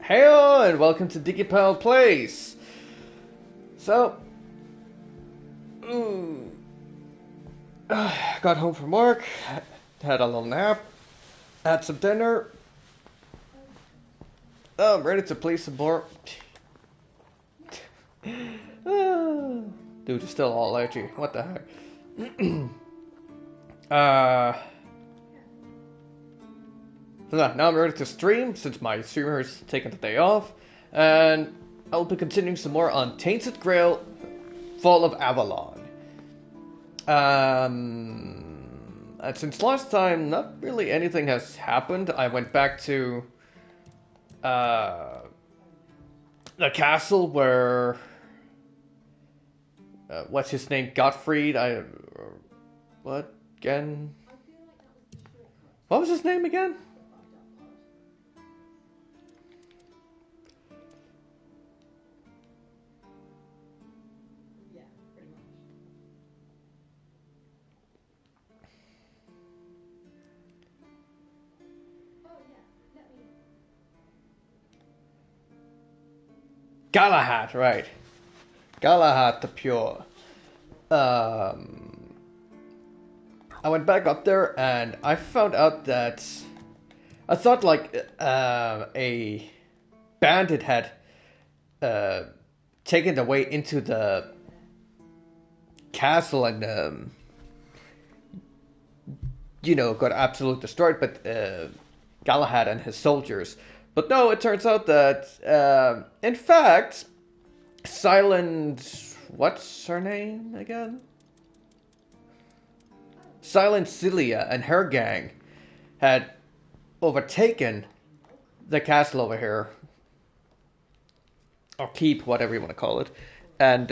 Hello and welcome to Digipal Place. So, got home from work, had a little nap, had some dinner. I'm ready to play some more. Dude, it's still all edgy. What the heck? So now I'm ready to stream since my streamer has taken the day off, and I'll be continuing some more on Tainted Grail, Fall of Avalon. And since last time, not really anything has happened. I went back to the castle where what's his name? Gottfried. What again? What was his name again? Galahad, right. Galahad the Pure. I went back up there and I found out that I thought like a bandit had taken the way into the castle and got absolutely destroyed, but Galahad and his soldiers. But no, it turns out that, in fact, what's her name again? Silent Celia and her gang had overtaken the castle over here. Or keep, whatever you want to call it. And,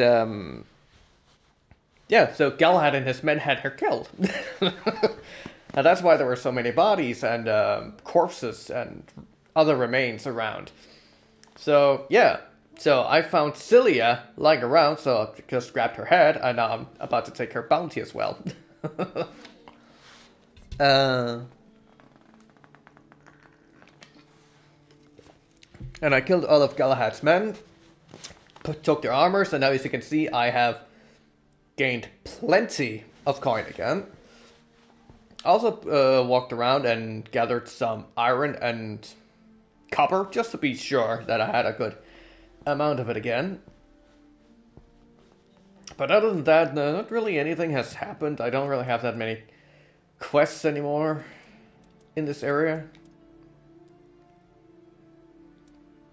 yeah, so Galahad and his men had her killed. And that's why there were so many bodies and corpses and other remains around. So, yeah. So I found Celia lying around, so I just grabbed her head, and now I'm about to take her bounty as well. And I killed all of Galahad's men, took their armors, and now as you can see, I have gained plenty of coin again. Also walked around and gathered some iron and copper, just to be sure that I had a good amount of it again. But other than that, no, not really anything has happened. I don't really have that many quests anymore in this area.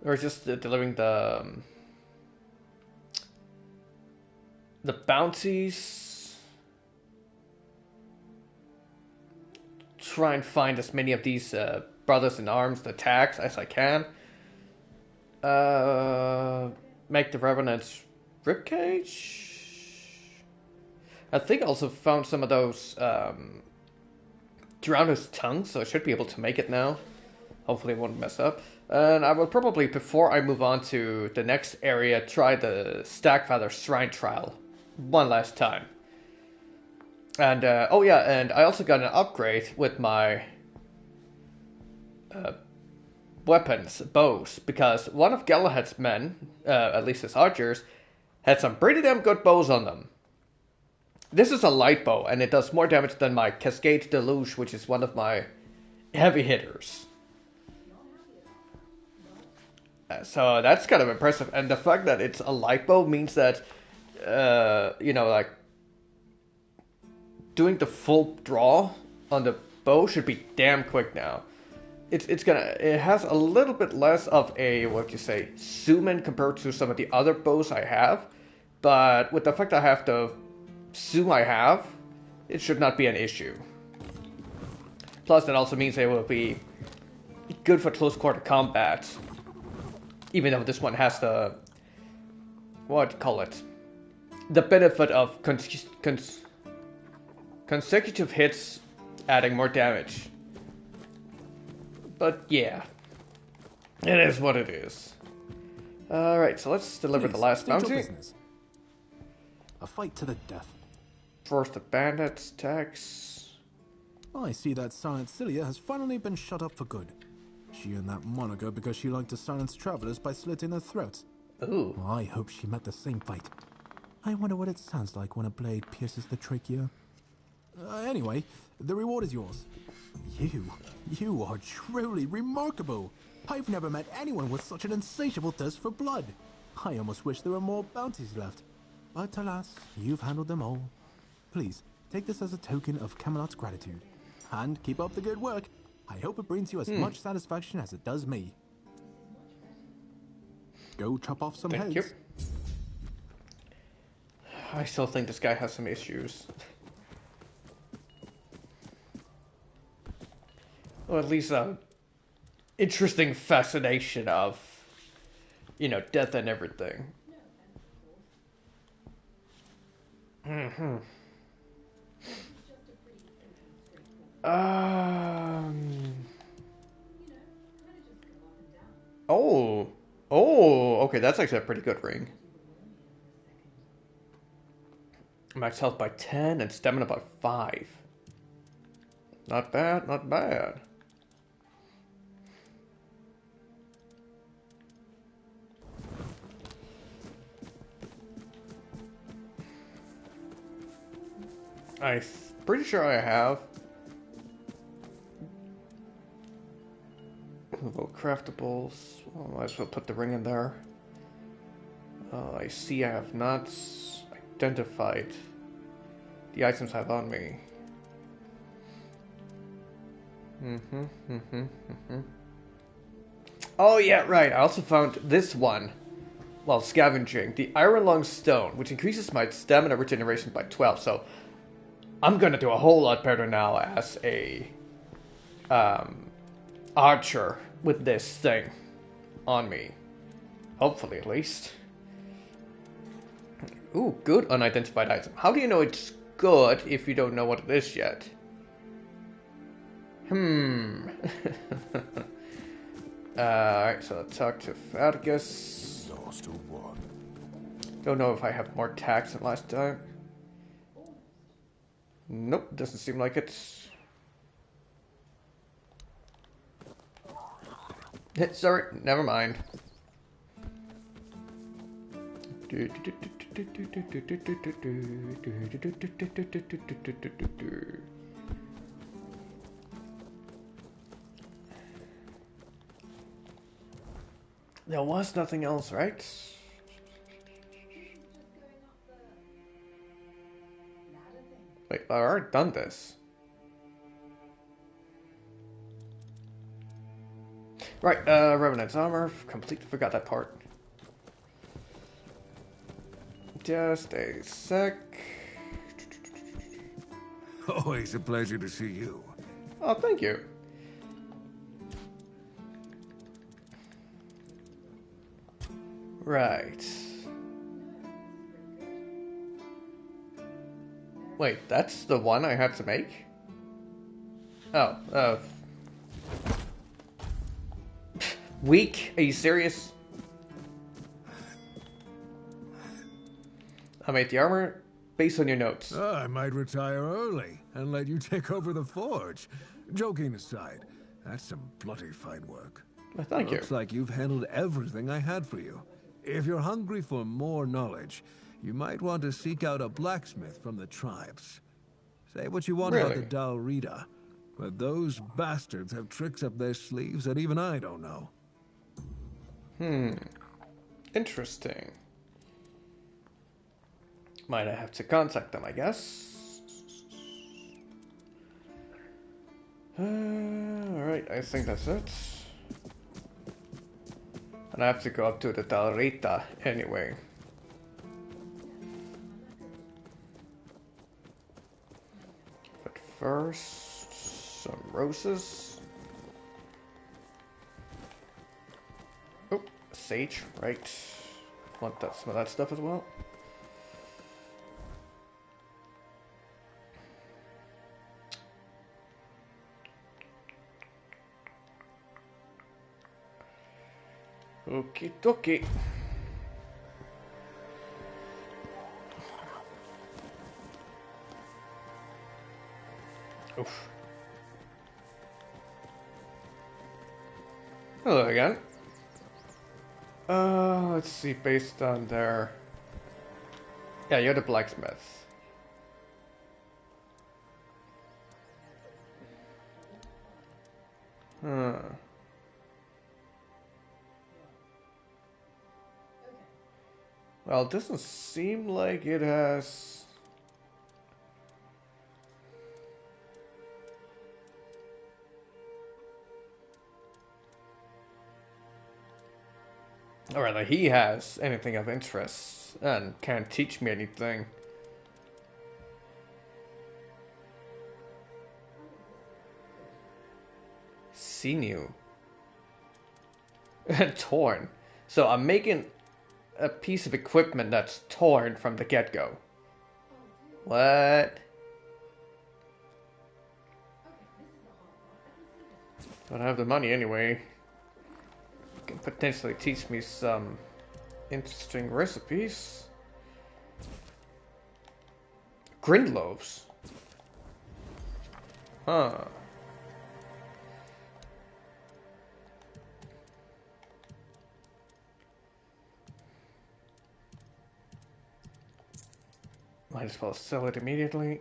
Or just delivering the bounties. Try and find as many of these brothers in arms, the tags, as I can. Make the Revenant's ribcage. I think I also found some of those Drowner's tongue, so I should be able to make it now. Hopefully it won't mess up. And I will probably, before I move on to the next area, try the Stagfather Shrine trial one last time. And, oh yeah, and I also got an upgrade with my weapons, bows, because one of Galahad's men, at least his archers, had some pretty damn good bows on them. This is a light bow, and it does more damage than my Cascade Deluge, which is one of my heavy hitters. So that's kind of impressive, and the fact that it's a light bow means that, like, doing the full draw on the bow should be damn quick now. It has a little bit less of a, zoom in compared to some of the other bows I have, but with the fact I have the zoom I have, it should not be an issue. Plus, that also means it will be good for close quarter combat, even though this one has the, the benefit of consecutive hits adding more damage. But yeah, it is what it is. Alright, so let's deliver the last bounty. A fight to the death. First the bandits, tax. I see that Silent Celia has finally been shut up for good. she earned that moniker because she liked to silence travelers by slitting their throats. Ooh. Well, I hope she met the same fate. I wonder what it sounds like when a blade pierces the trachea. Anyway, the reward is yours. You are truly remarkable. I've never met anyone with such an insatiable thirst for blood. I almost wish there were more bounties left. But alas, you've handled them all. Please, take this as a token of Camelot's gratitude. And keep up the good work. I hope it brings you as much satisfaction as it does me. Go chop off some Thank heads. you. I still think this guy has some issues. Or at least a interesting fascination of, you know, death and everything. Mm-hmm. Oh. Oh, okay, that's actually a pretty good ring. Max health by 10 and stamina by 5. Not bad, not bad. I'm pretty sure I have. Vote craftables. Well, might as well put the ring in there. I see I have not identified the items I have on me. Oh yeah, right. I also found this one while scavenging. The Iron Lung Stone, which increases my stamina regeneration by 12. So I'm gonna do a whole lot better now as a archer with this thing on me. Hopefully, at least. Ooh, good unidentified item. How do you know it's good if you don't know what it is yet? Alright, so let's talk to Fergus. Lost to one. Don't know if I have more tax than last time. Nope, doesn't seem like it. Sorry, never mind. There was nothing else, right? Wait, I already done this. Right, Revenant's armor. Completely forgot that part. Just a sec. Always a pleasure to see you. Oh, thank you. Right. Wait, that's the one I had to make? Oh, weak? Are you serious? I made the armor based on your notes. I might retire early and let you take over the forge. Joking aside, that's some bloody fine work. Well, thank you. Looks like you've handled everything I had for you. If you're hungry for more knowledge, you might want to seek out a blacksmith from the tribes. Say what you want about the Dalrita, but those bastards have tricks up their sleeves that even I don't know. Interesting. Might I have to contact them, I guess. Alright, I think that's it. And I have to go up to the Dalrita anyway. But first, some roses. Oh, sage, right. Want that, some of that stuff as well. Okie dokie. Oof. Hello again. Let's see, based on their... Yeah, you're the blacksmith. Hmm. Well, it doesn't seem like it has... Or rather, he has anything of interest and can't teach me anything. Sinew. Torn. So I'm making a piece of equipment that's torn from the get-go. What? Don't have the money anyway. You can potentially teach me some interesting recipes. Grind loaves. Huh. Might as well sell it immediately.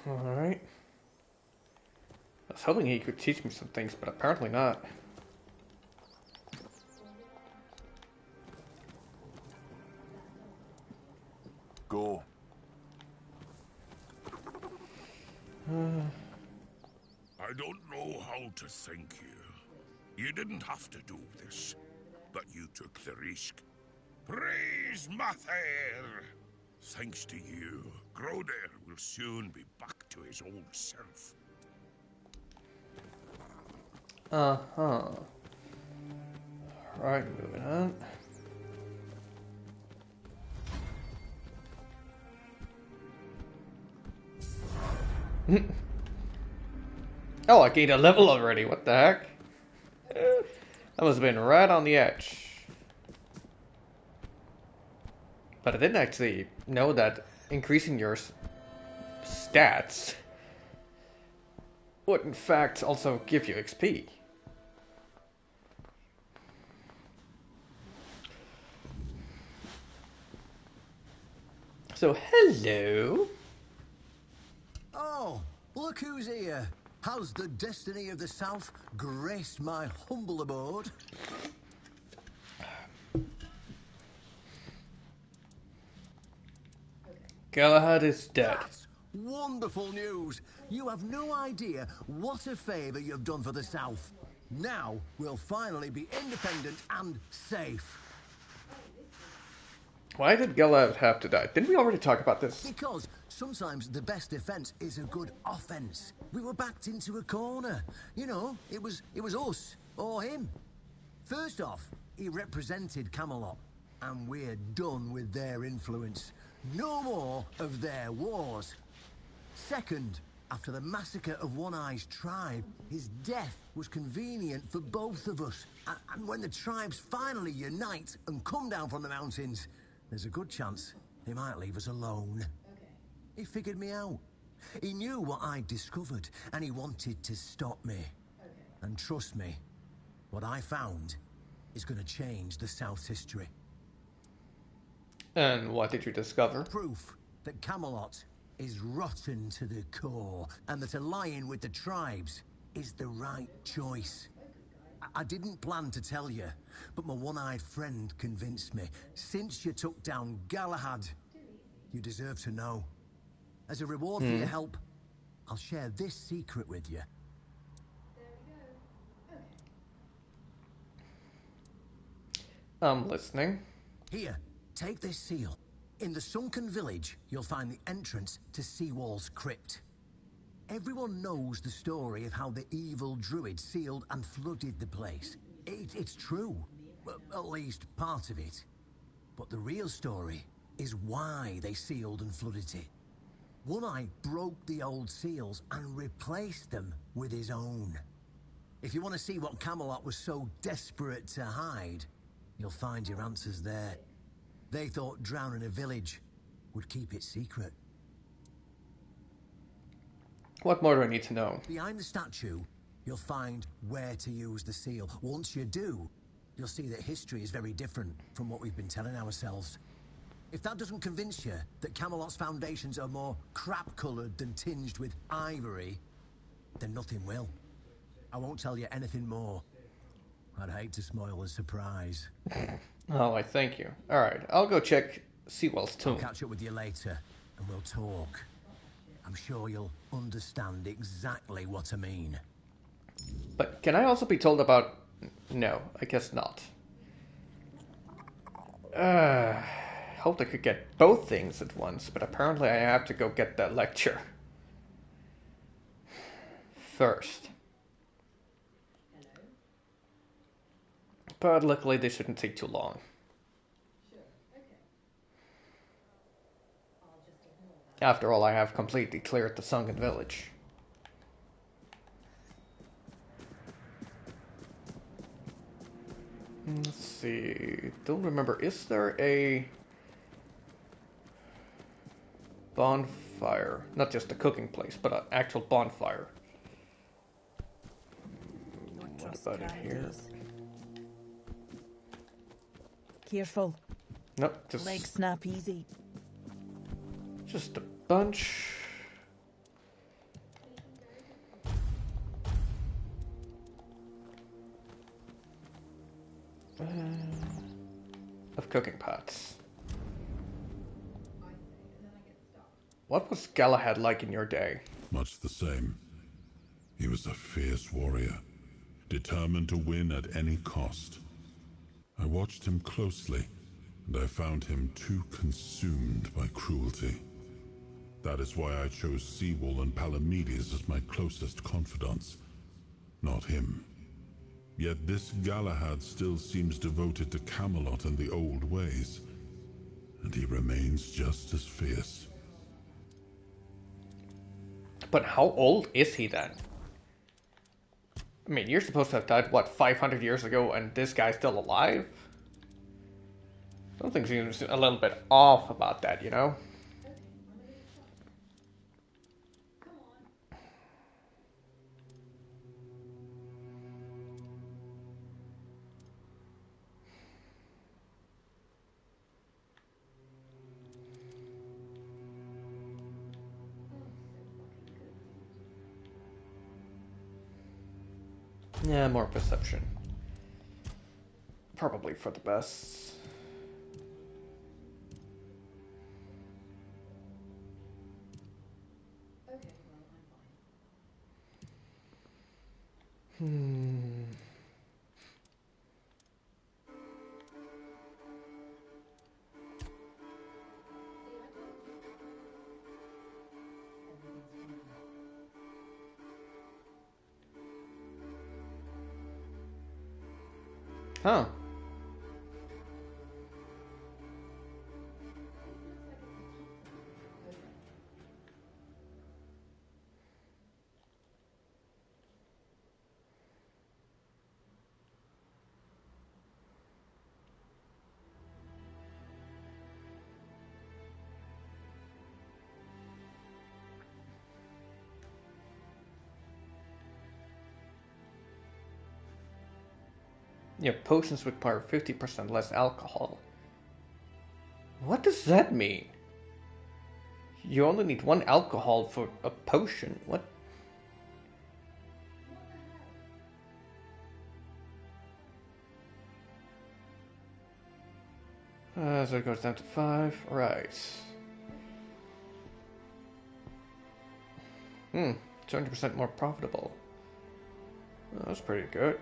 Alright. I was hoping he could teach me some things, but apparently not. Go. I don't know how to thank you. You didn't have to do this, but you took the risk. Praise Mather! Thanks to you, Groder will soon be back to his old self. Uh-huh. Right, moving on. Oh, I gained a level already. What the heck? That must have been right on the edge. But I didn't actually know that increasing your stats would in fact also give you XP. So, hello. Oh, look who's here. How's the destiny of the South graced my humble abode? Galahad is dead. That's wonderful news. You have no idea what a favor you've done for the South. Now we'll finally be independent and safe. Why did Galahad have to die? Didn't we already talk about this? Because sometimes the best defense is a good offense. We were backed into a corner. You know, it was us or him. First off, he represented Camelot, and we're done with their influence. No more of their wars. Second, after the massacre of One-Eye's tribe, his death was convenient for both of us. And when the tribes finally unite and come down from the mountains, there's a good chance they might leave us alone. He figured me out. He knew what I'd discovered, and he wanted to stop me. And trust me, what I found is going to change the South's history. And what did you discover? Proof that Camelot is rotten to the core, and that allying with the tribes is the right choice. I didn't plan to tell you, but my one-eyed friend convinced me. Since you took down Galahad, You deserve to know. As a reward for your help, I'll share this secret with you. I'm listening. Here, take this seal. In the sunken village, you'll find the entrance to Seawall's crypt. Everyone knows the story of how the evil druid sealed and flooded the place. It's true. Well, at least part of it. But the real story is why they sealed and flooded it. One Eye broke the old seals and replaced them with his own. If you want to see what Camelot was so desperate to hide, you'll find your answers there. They thought drowning a village would keep it secret. What more do I need to know? Behind the statue, you'll find where to use the seal. Once you do, you'll see that history is very different from what we've been telling ourselves. If that doesn't convince you that Camelot's foundations are more crap-coloured than tinged with ivory, then nothing will. I won't tell you anything more. I'd hate to spoil the surprise. Oh, I thank you. Alright, I'll go check Seawall's tomb. I'll catch up with you later, and we'll talk. I'm sure you'll understand exactly what I mean. But can I also be told about... No, I guess not. Hoped I could get both things at once, but apparently I have to go get that lecture first. But luckily this shouldn't take too long. After all, I have completely cleared the sunken village. Let's see. Don't remember. Is there a bonfire? Not just a cooking place, but an actual bonfire. What about it here? Careful. Nope, just Legs snap easy. just a bunch. Of cooking pots. What was Galahad like in your day? Much the same. He was a fierce warrior, determined to win at any cost. I watched him closely, and I found him too consumed by cruelty. That is why I chose Sewall and Palamedes as my closest confidants, not him. Yet this Galahad still seems devoted to Camelot and the old ways, and he remains just as fierce. But how old is he then? I mean, you're supposed to have died, what, 500 years ago, and this guy's still alive? Something seems a little bit off about that, you know? Yeah, more perception. Probably for the best. Huh. Yeah, potions require 50% less alcohol. What does that mean? You only need 1 alcohol for a potion. What? So it goes down to 5. Right. 200% more profitable. Oh, that's pretty good.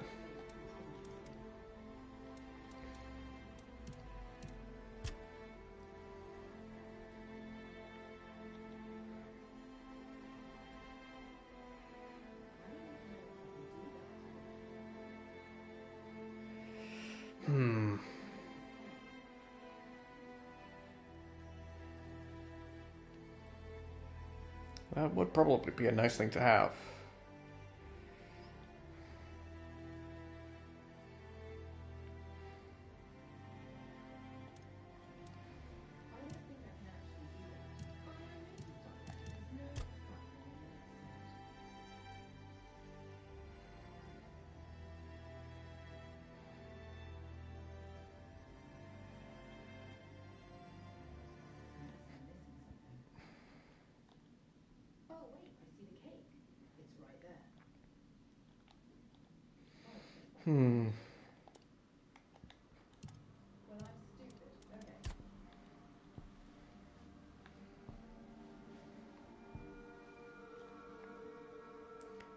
That would probably be a nice thing to have.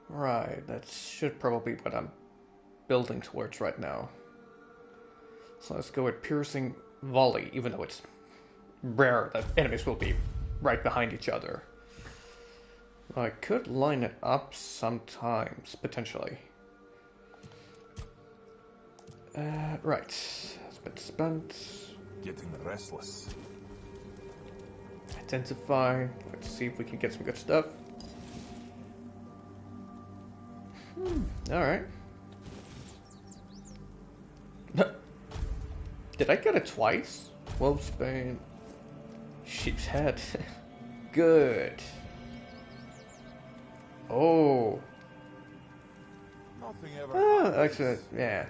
Right, that should probably be what I'm building towards right now. So let's go with piercing volley, even though it's rare that enemies will be right behind each other. I could line it up sometimes, potentially. Right, it's been spent. Getting restless. Intensify. Let's see if we can get some good stuff. Alright. Did I get it twice? Wolfsbane. Sheep's head. Good. Oh. Nothing ever. Actually, yeah.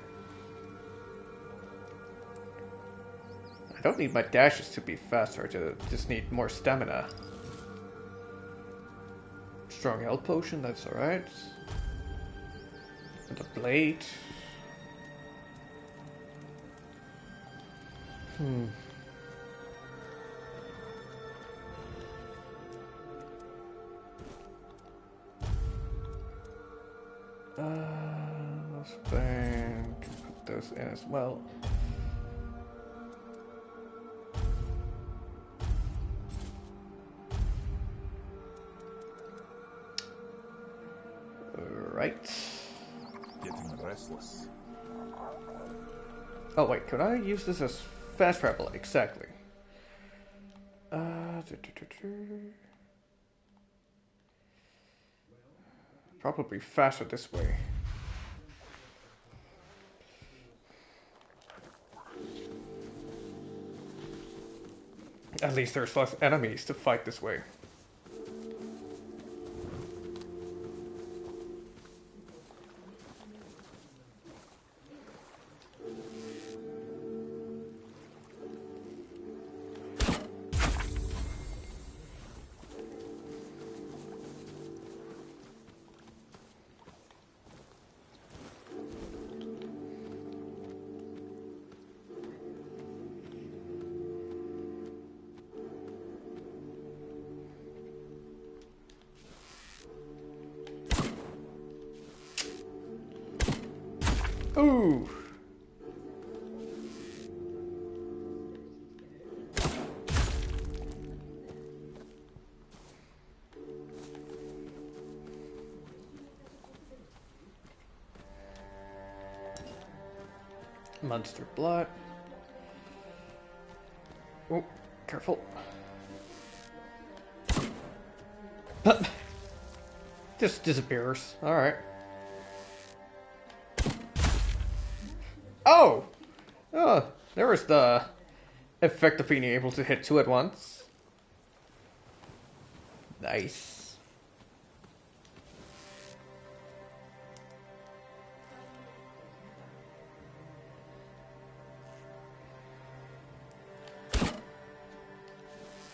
I don't need my dashes to be faster, I just need more stamina. Strong health potion, that's alright. And a blade. Can put those in as well. Right. Getting restless. Oh wait, could I use this as fast travel? Exactly. Probably faster this way. At least there's less enemies to fight this way. Ooh. Monster blood. Oh, careful. Just disappears. Alright. Oh! Oh, there was the effect of being able to hit two at once. Nice.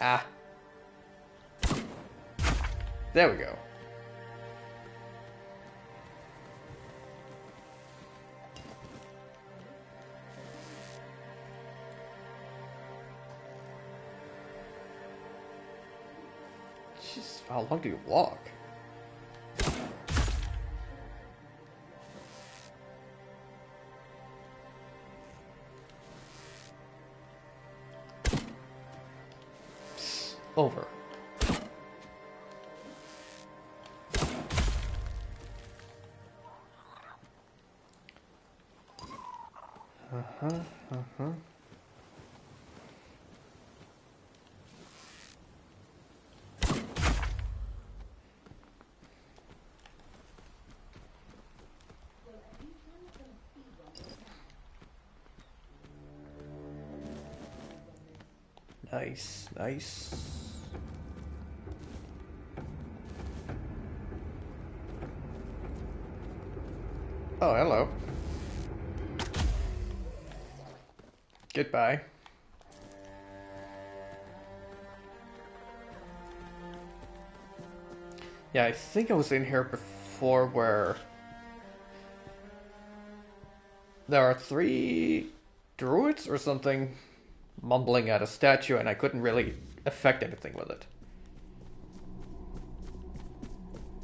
Ah. There we go. Jeez, how long do you walk? Nice, nice. Oh, hello. Goodbye. Yeah, I think I was in here before where there are 3 druids or something mumbling at a statue and I couldn't really affect anything with it.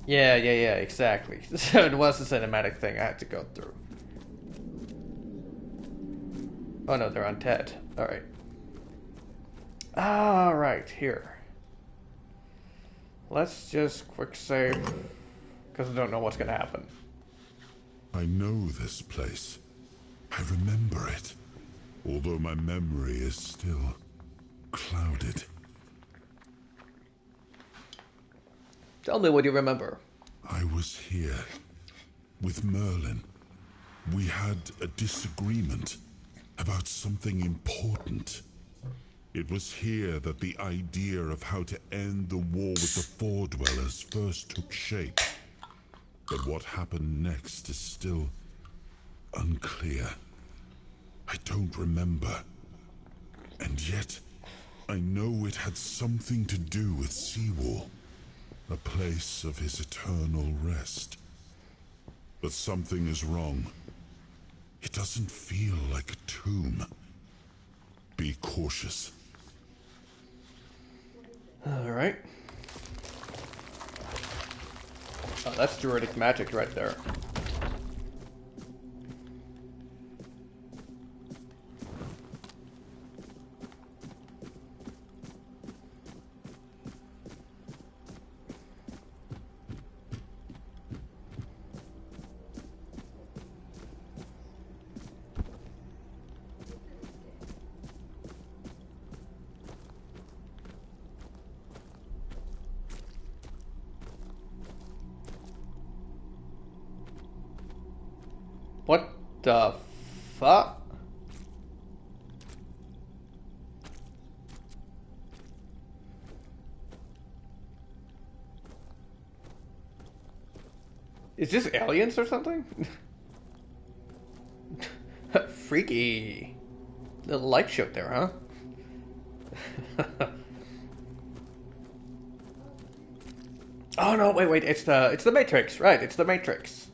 Yeah, exactly. So it was a cinematic thing I had to go through. Oh no, they're undead. Alright. Alright, here. Let's just quick save, because I don't know what's gonna happen. I know this place. I remember it, although my memory is still clouded. Tell me what you remember. I was here with Merlin. We had a disagreement about something important. It was here that the idea of how to end the war with the Four Dwellers first took shape. But what happened next is still unclear. I don't remember. And yet, I know it had something to do with Seawall, a place of his eternal rest. But something is wrong. It doesn't feel like a tomb. Be cautious. Alright. Oh, that's druidic magic right there. What the fuck? Is this aliens or something? Freaky. Little light show there, huh? Oh no, wait, it's the Matrix, right, it's the Matrix.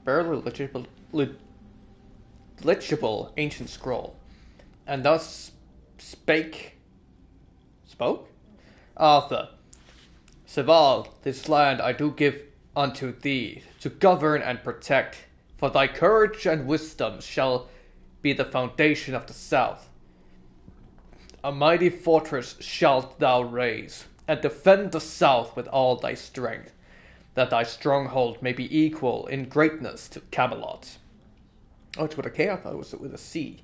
Barely legible ancient scroll, and thus spoke? Arthur, Seval, this land I do give unto thee, to govern and protect, for thy courage and wisdom shall be the foundation of the south. A mighty fortress shalt thou raise, and defend the south with all thy strength, that thy stronghold may be equal in greatness to Camelot. Oh, it's with a K? I thought it was with a C.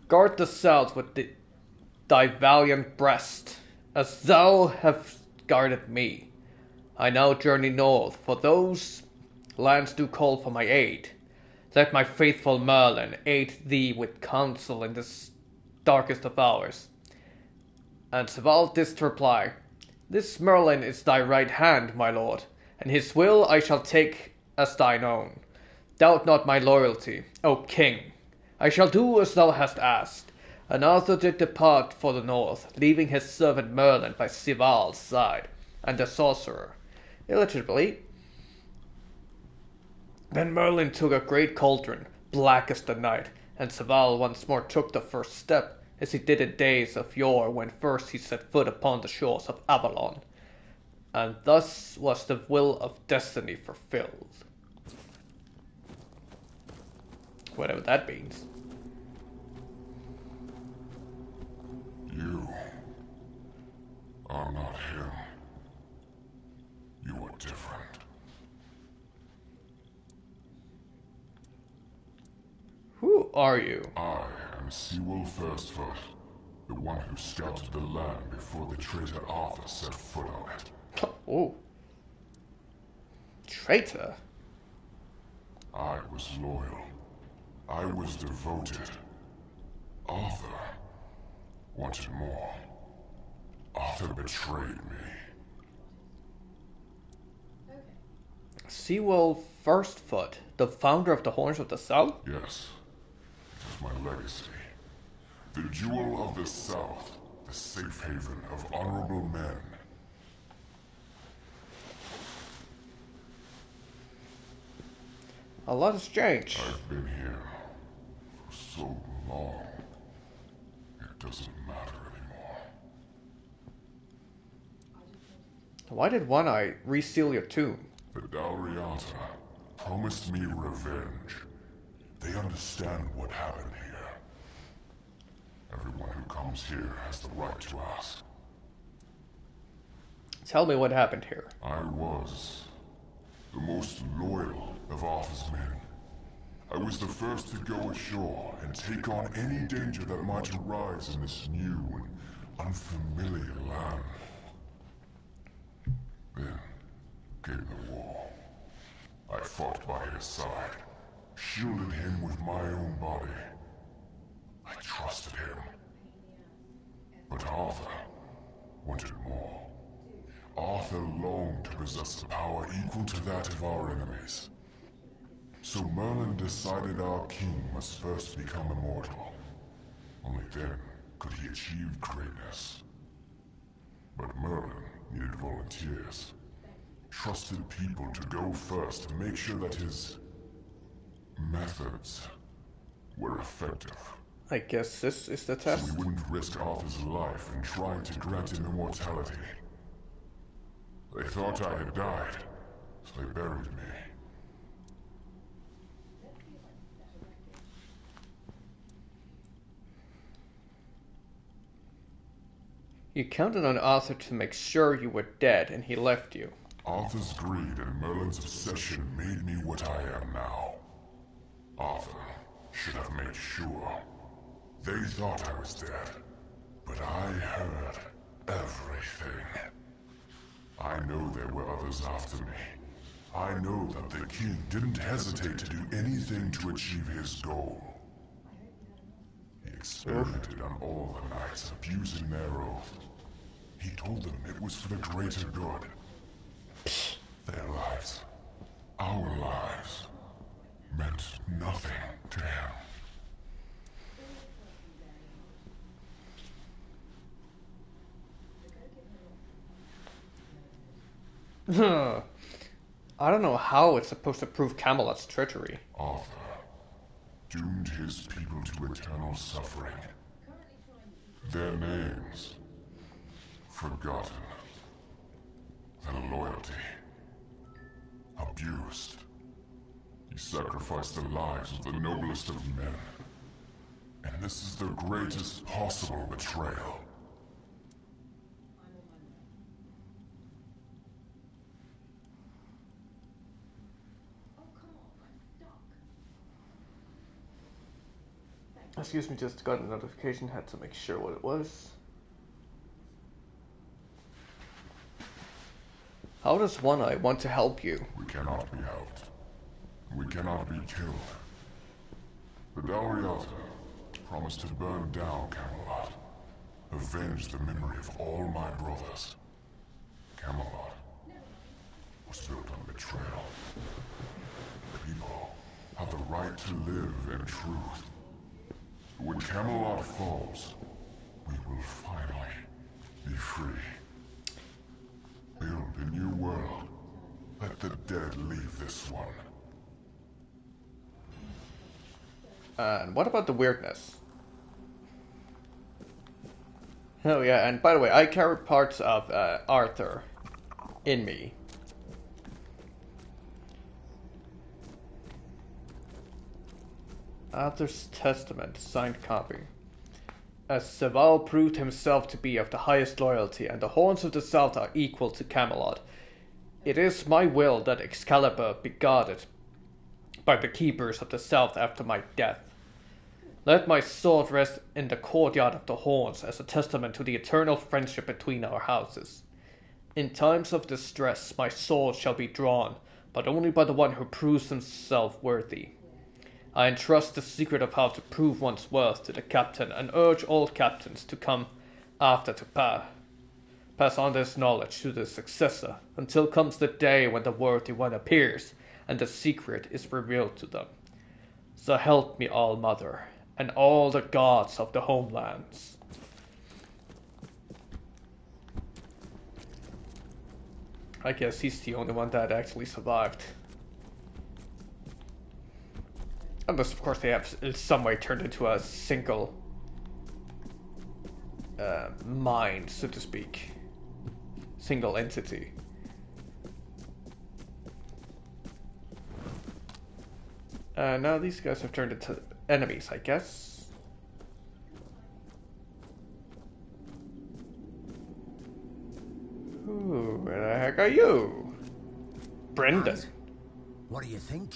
Guard the south with thy valiant breast, as thou hast guarded me. I now journey north, for those lands do call for my aid. Let my faithful Merlin aid thee with counsel in this darkest of hours. And Seval didst reply, This Merlin is thy right hand, my lord, and his will I shall take as thine own. Doubt not my loyalty, O king. I shall do as thou hast asked. And Arthur did depart for the north, leaving his servant Merlin by Seval's side, and the sorcerer, illegibly. Then Merlin took a great cauldron, black as the night, and Seval once more took the first step, as he did in days of yore when first he set foot upon the shores of Avalon. And thus was the will of destiny fulfilled. Whatever that means. You are not him. You are different. are you? I am Seawolf Firstfoot, the one who scouted the land before the traitor Arthur set foot on it. Oh. Traitor? I was loyal. I was devoted. Arthur wanted more. Arthur betrayed me. Seawolf Firstfoot, the founder of the Horns of the South? Yes, it is my legacy. The jewel of the South, the safe haven of honorable men. A lot has changed. I've been here for so long. It doesn't matter anymore. Why did One Eye reseal your tomb? The Dalriata promised me revenge. They understand what happened here. Everyone who comes here has the right to ask. Tell me what happened here. I was the most loyal of Arthur's men. I was the first to go ashore and take on any danger that might arise in this new and unfamiliar land. Then came the war. I fought by his side, shielded him with my own body. I trusted him. But Arthur wanted more. Arthur longed to possess a power equal to that of our enemies. So Merlin decided our king must first become immortal. Only then could he achieve greatness. But Merlin needed volunteers. Trusted people to go first to make sure that his methods were effective. I guess this is the test. So we wouldn't risk Arthur's life in trying to grant him immortality. They thought I had died, so they buried me. You counted on Arthur to make sure you were dead, and he left you. Arthur's greed and Merlin's obsession made me what I am now. Arthur should have made sure. They thought I was dead, but I heard everything. I know there were others after me. I know that the king didn't hesitate to do anything to achieve his goal. He experimented on all the knights, abusing their oath. He told them it was for the greater good. Their lives, our lives, meant nothing to him. I don't know how it's supposed to prove Camelot's treachery. Arthur doomed his people to eternal suffering. Their names forgotten. Their loyalty abused. He sacrificed the lives of the noblest of men. And this is the greatest possible betrayal. Excuse me, just got a notification, had to make sure what it was. How does One Eye want to help you? We cannot be helped. We cannot be killed. The Dalriata promised to burn down Camelot. Avenge the memory of all my brothers. Camelot was built on betrayal. People have the right to live in truth. When Camelot falls, we will finally be free. Build a new world. Let the dead leave this one. And what about the weirdness? Oh yeah, and by the way, I carry parts of Arthur in me. Arthur's Testament, signed copy. As Saval proved himself to be of the highest loyalty, and the Horns of the South are equal to Camelot, it is my will that Excalibur be guarded by the Keepers of the South after my death. Let my sword rest in the courtyard of the Horns as a testament to the eternal friendship between our houses. In times of distress my sword shall be drawn, but only by the one who proves himself worthy. I entrust the secret of how to prove one's worth to the captain and urge all captains to come after to pass on this knowledge to the successor until comes the day when the worthy one appears and the secret is revealed to them. So help me all mother and all the gods of the homelands. I guess he's the only one that actually survived. Unless, of course, they have in some way turned into a single mind, so to speak. Single entity. Now these guys have turned into enemies, I guess. Who the heck are you? Brendan. And what do you think?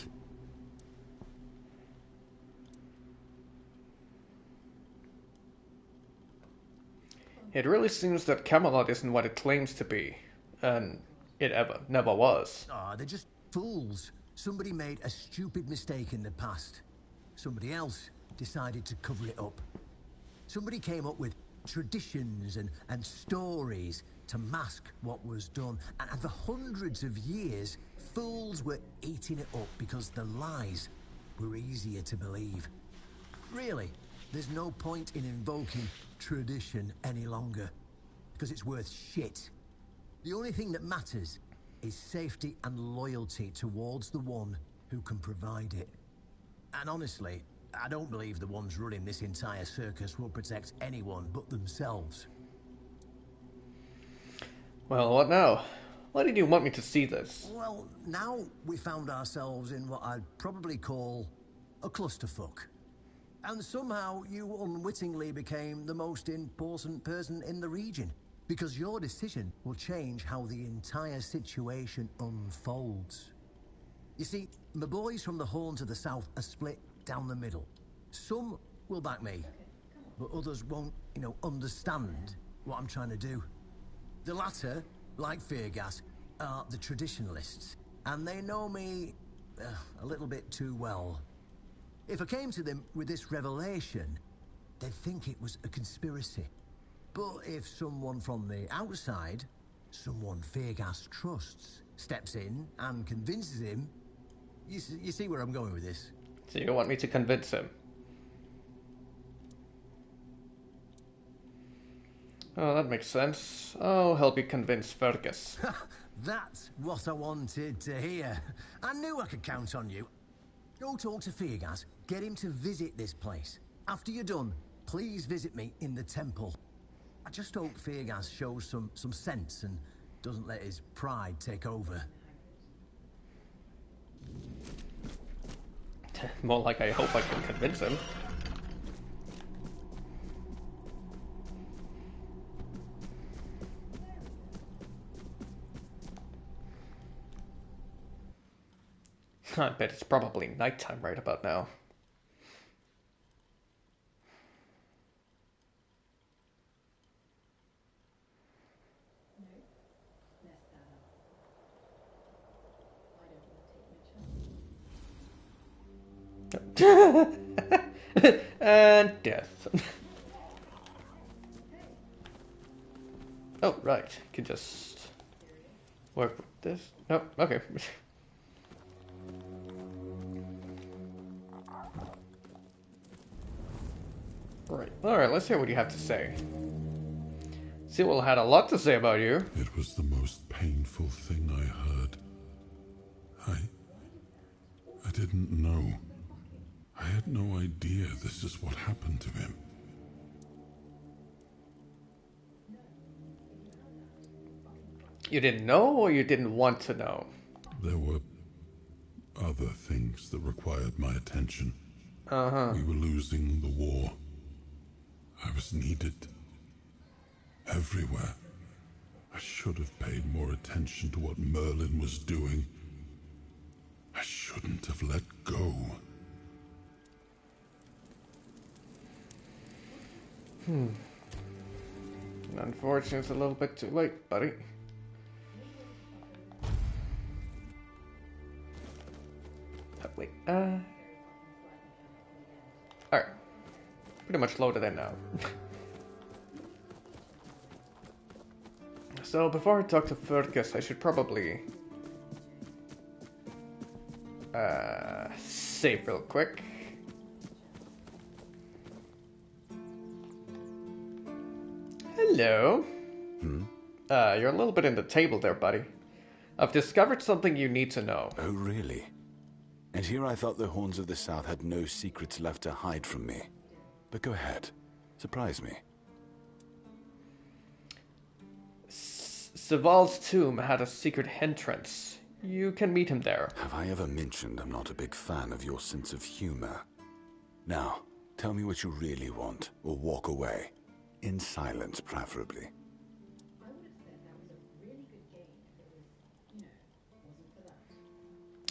It really seems that Camelot isn't what it claims to be, and it never was. Ah, they're just fools. Somebody made a stupid mistake in the past. Somebody else decided to cover it up. Somebody came up with traditions and stories to mask what was done. And for hundreds of years, fools were eating it up because the lies were easier to believe. Really, there's no point in invoking tradition any longer, because it's worth shit. The only thing that matters is safety and loyalty towards the one who can provide it. And honestly, I don't believe the ones running this entire circus will protect anyone but themselves. Well, what now? Why did you want me to see this? Well, now we found ourselves in what I'd probably call a clusterfuck. And somehow you unwittingly became the most important person in the region, because your decision will change how the entire situation unfolds. You see, my boys from the Horn to the south are split down the middle. Some will back me, but others won't, understand what I'm trying to do. The latter, like Feargas, are the traditionalists, and they know me a little bit too well. If I came to them with this revelation, they'd think it was a conspiracy. But if someone from the outside, someone Feargas trusts, steps in and convinces him, you see where I'm going with this. So you want me to convince him? Oh, that makes sense. I'll help you convince Fergus. That's what I wanted to hear. I knew I could count on you. Go talk to Feargas, get him to visit this place. After you're done, please visit me in the temple. I just hope Feargas shows some sense and doesn't let his pride take over. More like I hope I can convince him. I bet it's probably nighttime right about now. And death. Oh, right. You can just work with this. Oh, okay. Right. Alright, let's hear what you have to say. Sewell had a lot to say about you. It was the most painful thing I heard. I didn't know. I had no idea this is what happened to him. You didn't know, or you didn't want to know? There were other things that required my attention. Uh-huh. We were losing the war. I was needed everywhere. I should have paid more attention to what Merlin was doing. I shouldn't have let go. Unfortunately, it's a little bit too late, buddy. Oh, wait, alright. Pretty much loaded in now. So, before I talk to Fergus, I should probably... save real quick. Hello. You're a little bit in the table there, buddy. I've discovered something you need to know. Oh, really? And here I thought the Horns of the South had no secrets left to hide from me. But go ahead. Surprise me. Saval's tomb had a secret entrance. You can meet him there. Have I ever mentioned I'm not a big fan of your sense of humor? Now, tell me what you really want, or walk away. In silence, preferably.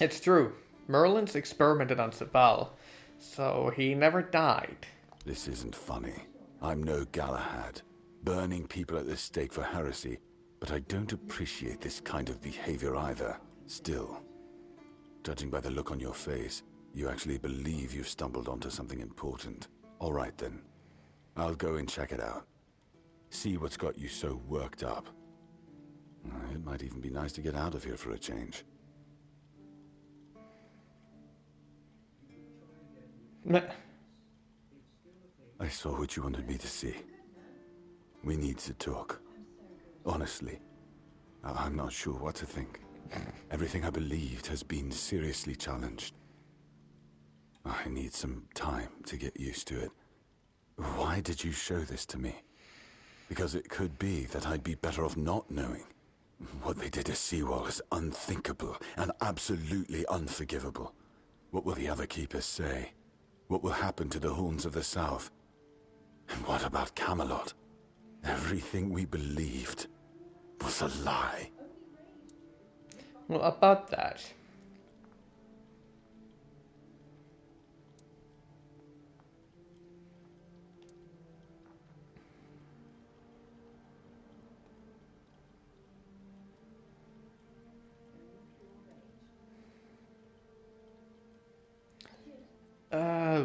It's true. Merlin's experimented on Saval, so he never died. This isn't funny. I'm no Galahad, burning people at the stake for heresy, but I don't appreciate this kind of behavior either. Still, judging by the look on your face, you actually believe you stumbled onto something important. All right then. I'll go and check it out. See what's got you so worked up. It might even be nice to get out of here for a change. I saw what you wanted me to see. We need to talk. Honestly, I'm not sure what to think. Everything I believed has been seriously challenged. I need some time to get used to it. Why did you show this to me? Because it could be that I'd be better off not knowing. What they did to Seawall is unthinkable and absolutely unforgivable. What will the other keepers say? What will happen to the Horns of the South? And what about Camelot? Everything we believed was a lie. Well, about that.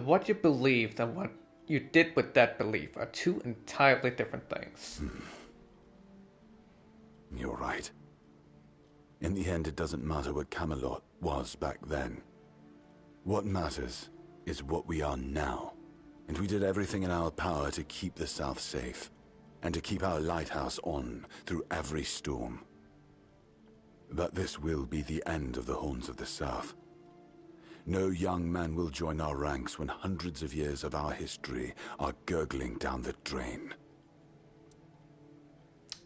What you believed and what you did with that belief are two entirely different things. You're right. In the end, it doesn't matter what Camelot was back then. What matters is what we are now. And we did everything in our power to keep the South safe, and to keep our lighthouse on through every storm. But this will be the end of the Horns of the South. No young man will join our ranks when hundreds of years of our history are gurgling down the drain.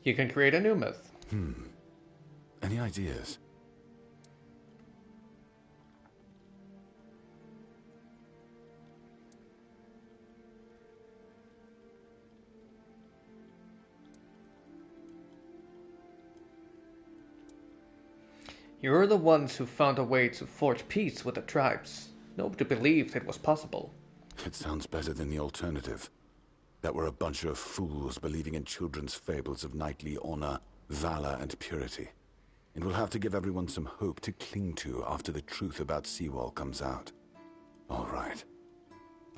You can create a new myth. Any ideas? You're the ones who found a way to forge peace with the tribes. Nobody believed it was possible. It sounds better than the alternative. That we're a bunch of fools believing in children's fables of knightly honor, valor, and purity. And we'll have to give everyone some hope to cling to after the truth about Seawall comes out. All right.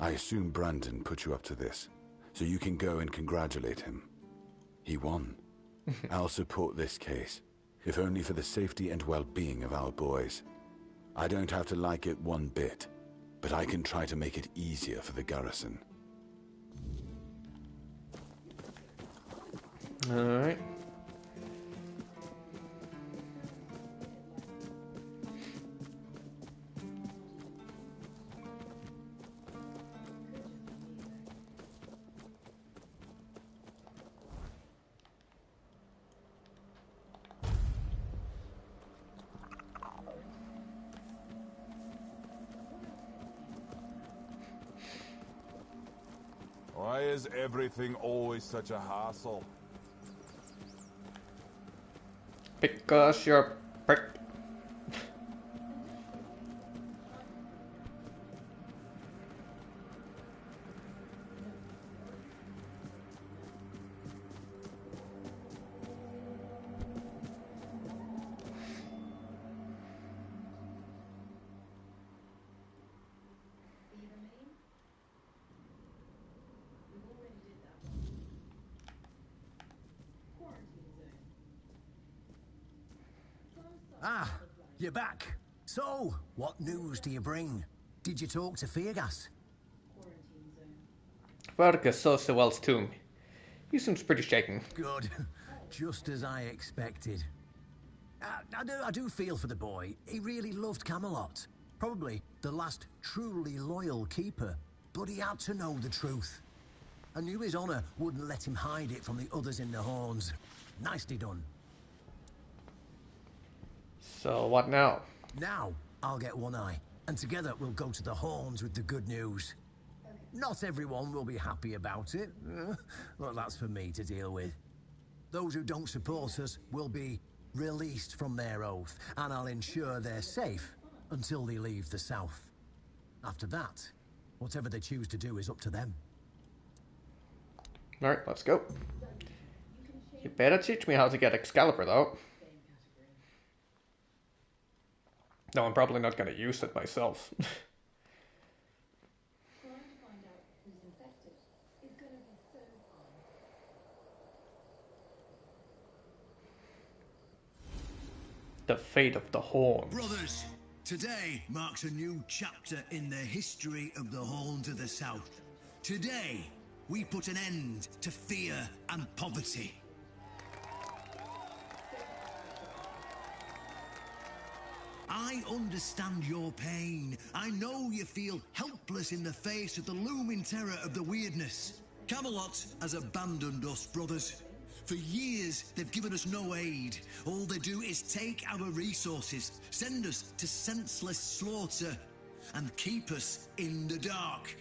I assume Brandon put you up to this, so you can go and congratulate him. He won. I'll support this case, if only for the safety and well-being of our boys. I don't have to like it one bit, but I can try to make it easier for the garrison. Alright. Why is everything always such a hassle? Because you're a prick. Ah, you're back. So, what news do you bring? Did you talk to Feargas? Vargas saw Sewell's tomb. He seems pretty shaken. Good. Just as I expected. I do feel for the boy. He really loved Camelot. Probably the last truly loyal keeper. But he had to know the truth. I knew his honor wouldn't let him hide it from the others in the Horns. Nicely done. So what now? Now, I'll get One Eye. And together we'll go to the Horns with the good news. Not everyone will be happy about it. Well, that's for me to deal with. Those who don't support us will be released from their oath, and I'll ensure they're safe until they leave the south. After that, whatever they choose to do is up to them. Alright, let's go. You better teach me how to get Excalibur, though. No, I'm probably not going to use it myself. The fate of the Horns. Brothers, today marks a new chapter in the history of the Horns of the South. Today, we put an end to fear and poverty. I understand your pain. I know you feel helpless in the face of the looming terror of the weirdness. Camelot has abandoned us, brothers. For years, they've given us no aid. All they do is take our resources, send us to senseless slaughter, and keep us in the dark.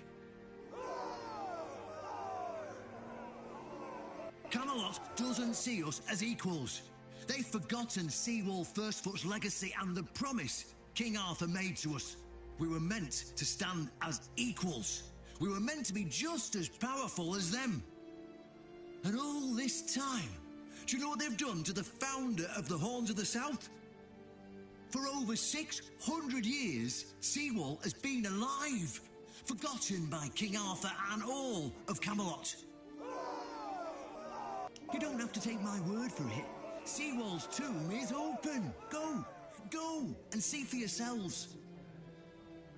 Camelot doesn't see us as equals. They've forgotten Seawall Firstfoot's legacy and the promise King Arthur made to us. We were meant to stand as equals. We were meant to be just as powerful as them. And all this time, do you know what they've done to the founder of the Horns of the South? For over 600 years, Seawall has been alive, forgotten by King Arthur and all of Camelot. You don't have to take my word for it. Seawall's tomb is open. Go and see for yourselves.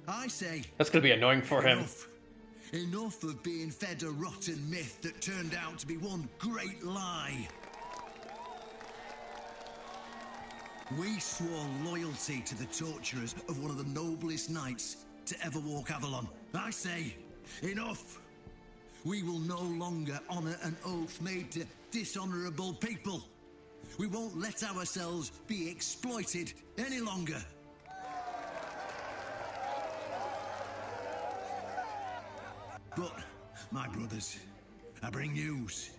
I say... That's going to be annoying for him. Enough of being fed a rotten myth that turned out to be one great lie. We swore loyalty to the torturers of one of the noblest knights to ever walk Avalon. I say, enough! We will no longer honour an oath made to dishonourable people. We won't let ourselves be exploited any longer. But, my brothers, I bring news.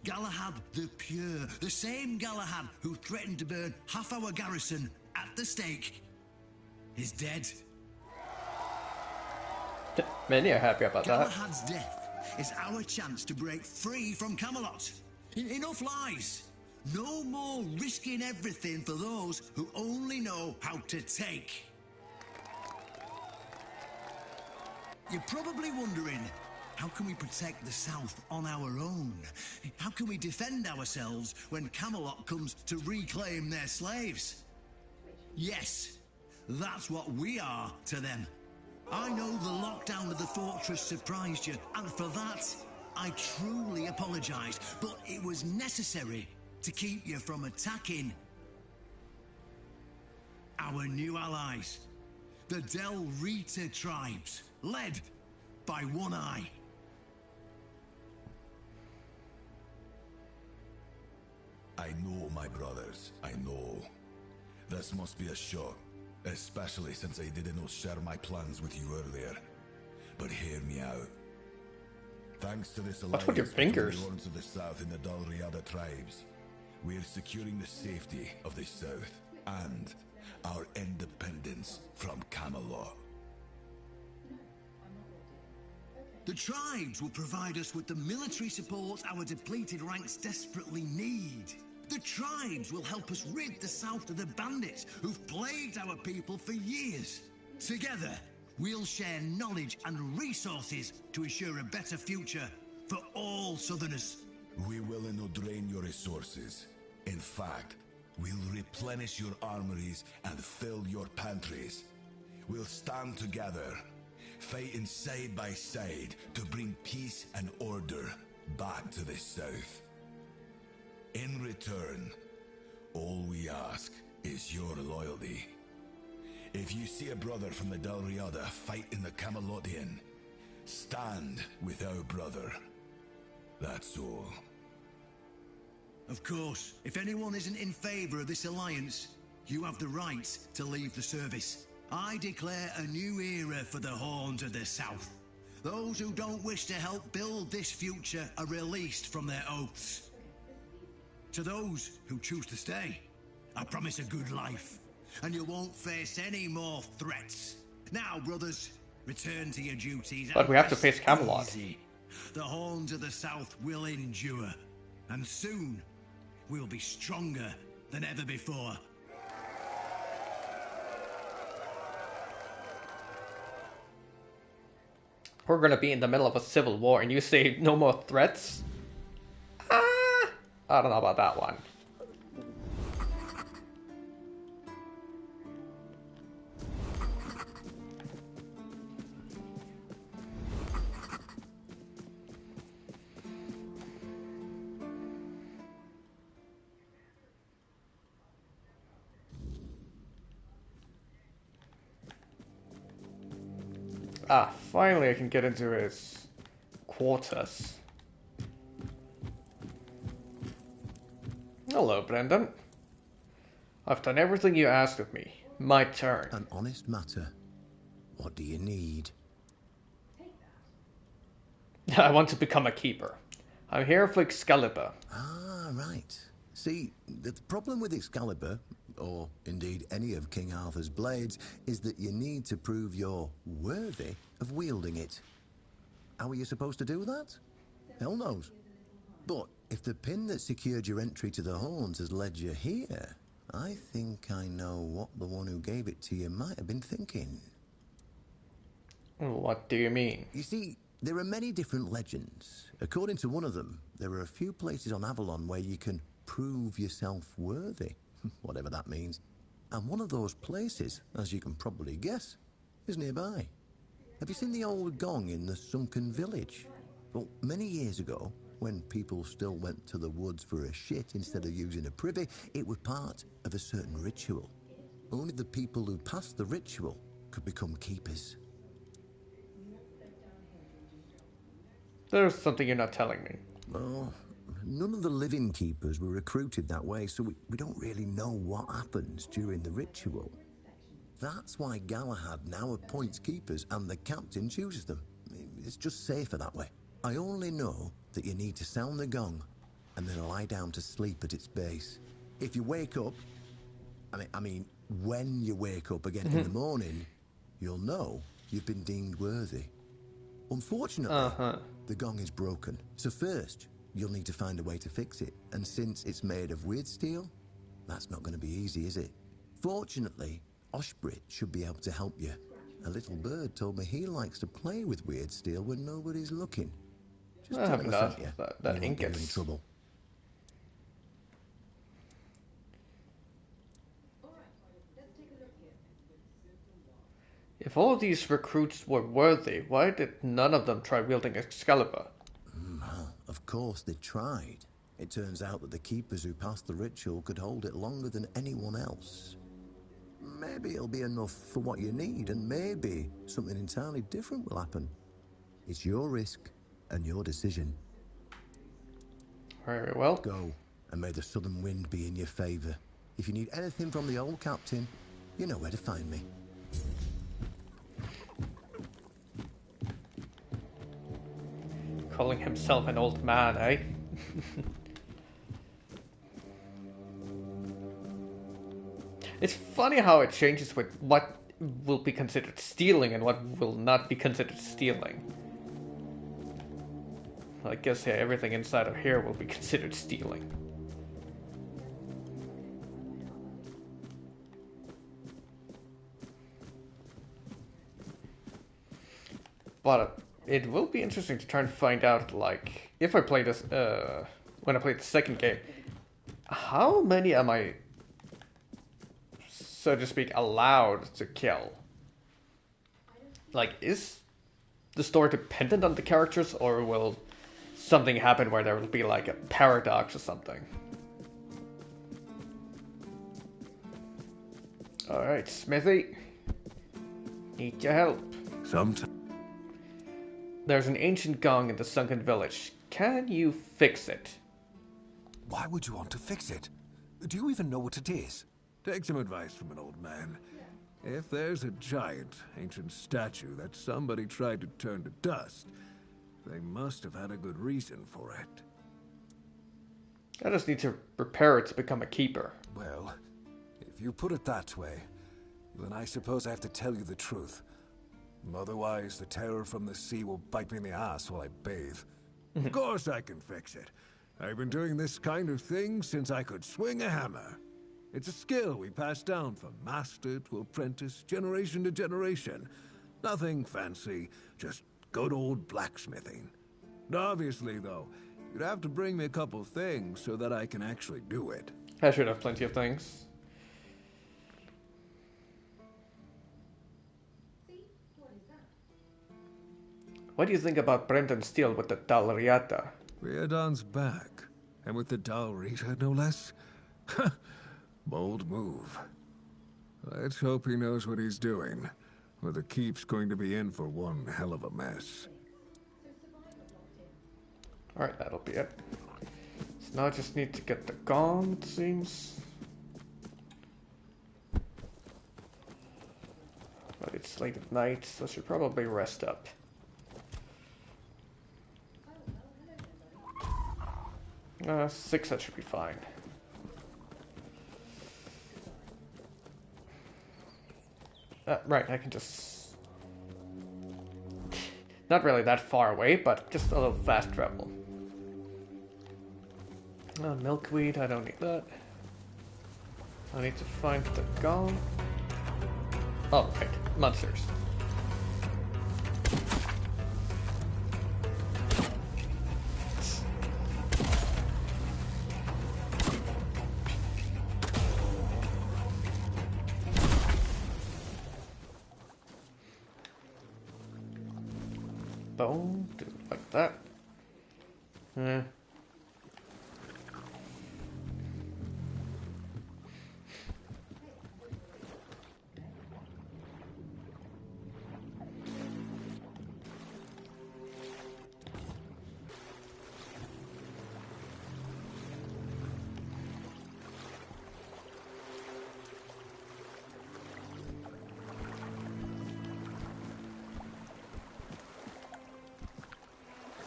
Galahad the Pure, the same Galahad who threatened to burn half our garrison at the stake, is dead. Many are happy about Galahad's death is our chance to break free from Camelot. Enough lies. No more risking everything for those who only know how to take. You're probably wondering, how can we protect the South on our own? How can we defend ourselves when Camelot comes to reclaim their slaves? Yes, that's what we are to them. I know the lockdown of the fortress surprised you, and for that, I truly apologize, but it was necessary to keep you from attacking our new allies, the Del Rita tribes, led by One Eye. I know, my brothers, I know. This must be a shock, especially since I didn't share my plans with you earlier. But hear me out. Thanks to this alliance with your fingers? between the Horns of the South and the Dal Riada tribes, we are securing the safety of the South and our independence from Camelot. The tribes will provide us with the military support our depleted ranks desperately need. The tribes will help us rid the South of the bandits who've plagued our people for years. Together, we'll share knowledge and resources to ensure a better future for all Southerners. We will not drain your resources. In fact, We'll replenish your armories and fill your pantries. We'll stand together, fighting side by side to bring peace and order back to the south. In return, all we ask is your loyalty. If you see a brother from the Dalriada fight in the Camelotian, stand with our brother. That's all. Of course, if anyone isn't in favor of this alliance, you have the right to leave the service. I declare a new era for the Horns of the South. Those who don't wish to help build this future are released from their oaths. To those who choose to stay, I promise a good life, and you won't face any more threats. Now, brothers, return to your duties. But we have to face Camelot. Easy. The Horns of the South will endure, and soon we'll be stronger than ever before. We're gonna be in the middle of a civil war and you say no more threats? I don't know about that one. Finally I can get into his quarters. Hello, Brendan. I've done everything you asked of me. My turn. An honest matter. What do you need? I want to become a keeper. I'm here for Excalibur. Ah, right. See, the problem with Excalibur, or indeed any of King Arthur's blades, is that you need to prove you're worthy of wielding it. How are you supposed to do that? Hell knows. But if the pin that secured your entry to the Horns has led you here, I think I know what the one who gave it to you might have been thinking. What do you mean? You see, there are many different legends. According to one of them, there are a few places on Avalon where you can prove yourself worthy, whatever that means. And one of those places, as you can probably guess, is nearby. Have you seen the old gong in the sunken village? Well, many years ago, when people still went to the woods for a shit instead of using a privy, it was part of a certain ritual. Only the people who passed the ritual could become keepers. There's something you're not telling me. Well, none of the living keepers were recruited that way, so we don't really know what happens during the ritual. That's why Galahad now appoints keepers and the captain chooses them. It's just safer that way. I only know that you need to sound the gong and then lie down to sleep at its base. If you wake up, I mean, when you wake up again in the morning, you'll know you've been deemed worthy. Unfortunately, the gong is broken. So first, you'll need to find a way to fix it. And since it's made of weird steel, that's not going to be easy, is it? Fortunately, Oshbrit should be able to help you. A little bird told me he likes to play with weird steel when nobody's looking. Just tell him I sent you. That ink in trouble. If all of these recruits were worthy, why did none of them try wielding Excalibur? Well, of course they tried. It turns out that the keepers who passed the ritual could hold it longer than anyone else. Maybe it'll be enough for what you need, and maybe something entirely different will happen. It's your risk and your decision. Very well. Go, and may the southern wind be in your favor. If you need anything from the old captain, you know where to find me. Calling himself an old man, eh? It's funny how it changes with what will be considered stealing and what will not be considered stealing. I guess yeah, everything inside of here will be considered stealing. But it will be interesting to try and find out, like, if I play this, when I play the second game, how many am I so to speak, allowed to kill. Like, is the story dependent on the characters, or will something happen where there will be like a paradox or something? Alright, Smithy. Need your help. Sometimes. There's an ancient gong in the sunken village. Can you fix it? Why would you want to fix it? Do you even know what it is? Take some advice from an old man. If there's a giant, ancient statue that somebody tried to turn to dust, they must have had a good reason for it. I just need to prepare it to become a keeper. Well, if you put it that way, then I suppose I have to tell you the truth. Otherwise, the terror from the sea will bite me in the ass while I bathe. Of course I can fix it. I've been doing this kind of thing since I could swing a hammer. It's a skill we pass down from master to apprentice, generation to generation. Nothing fancy, just good old blacksmithing. Obviously, though, you'd have to bring me a couple things so that I can actually do it. I should have plenty of things. What do you think about Brendan's deal with the Dalriata? Riordan's back, and with the Dalrita, no less. Bold move. Let's hope he knows what he's doing, or the keep's going to be in for one hell of a mess. Alright, that'll be it. So now I just need to get the gong, it seems. But it's late at night, so I should probably rest up. 6, that should be fine. Right, I can just... Not really that far away, but just a little fast travel. Milkweed, I don't need that. I need to find the gong. Oh, right, monsters. Bone, do it like that.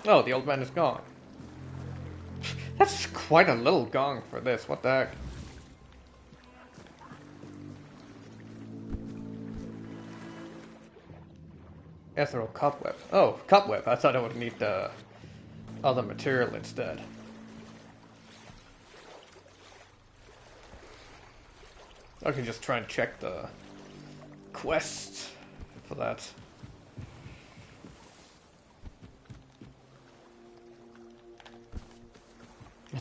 Oh, the old man is gone. That's quite a little gong for this. What the heck? Ethereal cobweb. Oh, cobweb. I thought I would need the other material instead. I can just try and check the quest for that.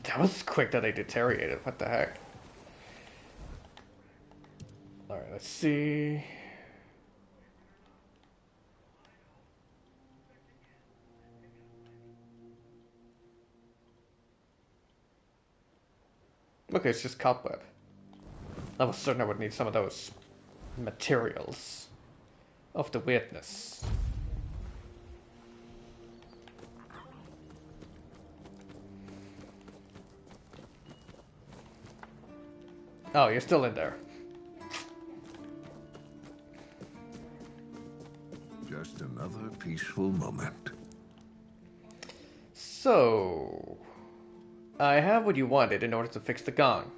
That was quick that they deteriorated. What the heck? Alright, let's see. Okay, it's just cobweb. I was certain I would need some of those materials of the weirdness. Oh, you're still in there. Just another peaceful moment. So, I have what you wanted in order to fix the gong.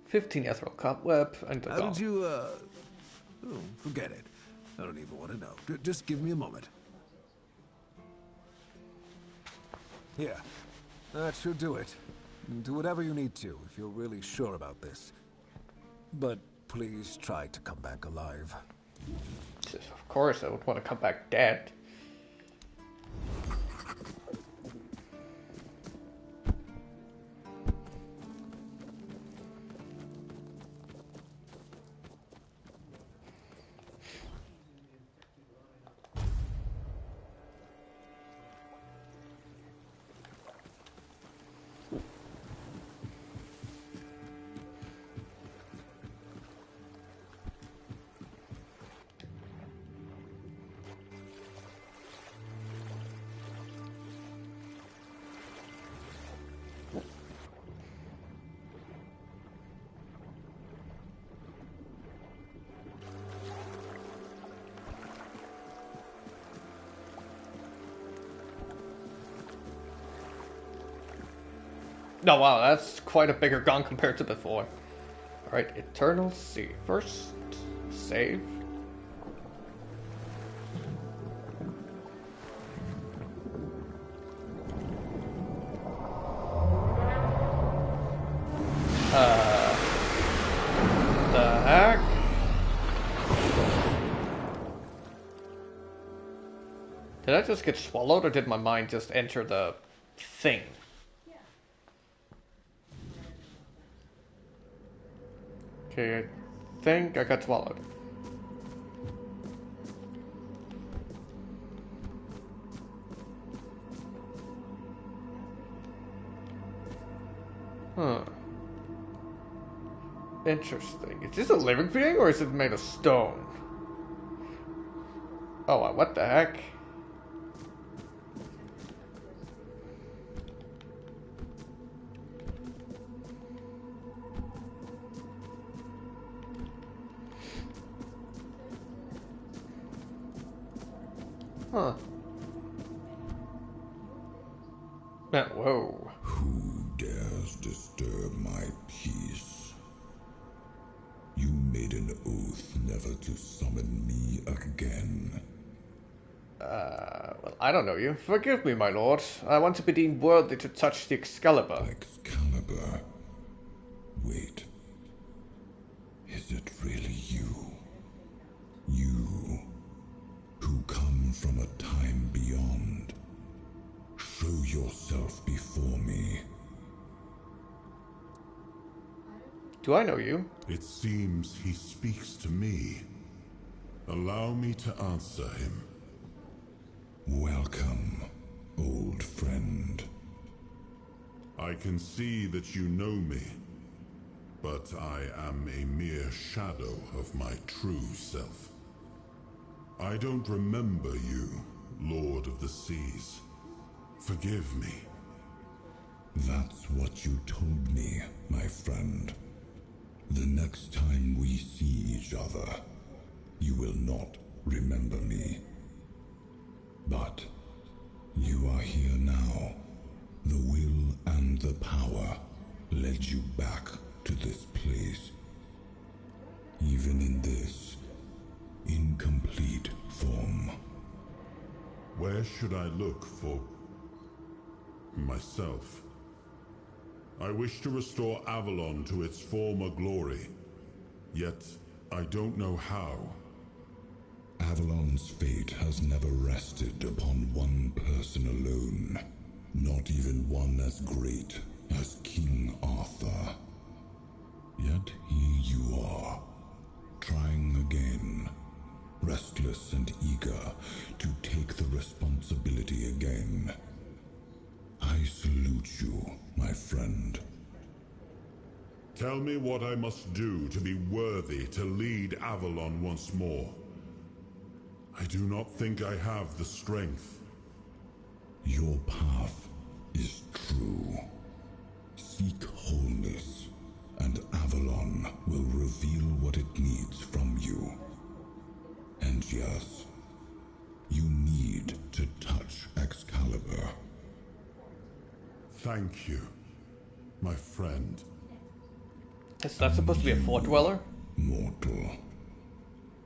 15 ethereal cobweb and the gong. How did you, Oh, forget it. I don't even want to know. Just give me a moment. Here, that should do it. Do whatever you need to if you're really sure about this. But please try to come back alive. Of course, I would want to come back dead. No, wow, that's quite a bigger gun compared to before. Alright, Eternal Sea. First, save. The heck? Did I just get swallowed, or did my mind just enter the thing? Okay, I think I got swallowed. Huh. Interesting. Is this a living being, or is it made of stone? Oh, what the heck? Huh. Whoa. Who dares disturb my peace? You made an oath never to summon me again. Well, I don't know you. Forgive me, my lord. I want to be deemed worthy to touch the Excalibur. Excalibur? Wait. Is it really you? You, who come from a time beyond. Show yourself before me. Do I know you? It seems he speaks to me. Allow me to answer him. Welcome, old friend. I can see that you know me, but I am a mere shadow of my true self. I don't remember you, Lord of the Seas. Forgive me. That's what you told me, my friend. The next time we see each other, you will not remember me. But you are here now. The will and the power led you back to this place. Even in this incomplete form. Where should I look for myself? I wish to restore Avalon to its former glory, yet I don't know how. Avalon's fate has never rested upon one person alone, not even one as great as King Arthur. Yet here you are, trying again, restless and eager to take the responsibility again. I salute you, my friend. Tell me what I must do to be worthy to lead Avalon once more. I do not think I have the strength. Your path is true. Seek wholeness, and Avalon will reveal what it needs from you. And yes, you need to touch Excalibur. Thank you, my friend. Is that supposed to be a fort dweller? Mortal.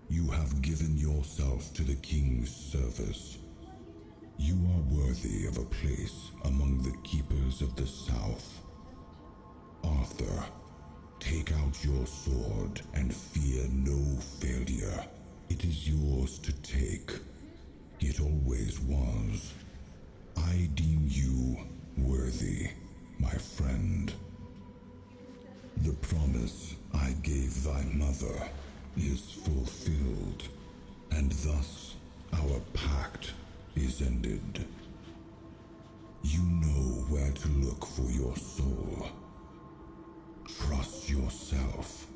You have given yourself to the king's service. You are worthy of a place among the keepers of the South. Arthur, take out your sword and fear no failure. It is yours to take. It always was. I deem you worthy, my friend. The promise I gave thy mother is fulfilled, and thus our pact is ended. You know where to look for your soul. Trust yourself.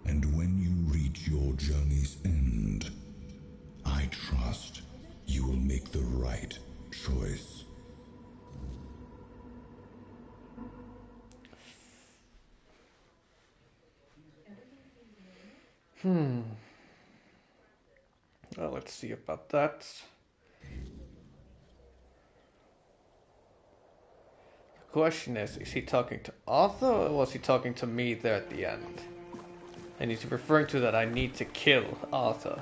And when you reach your journey's end, I trust you will make the right choice. Well, let's see about that. question is he talking to Arthur or was he talking to me there at the end? And he's referring to that I need to kill Arthur.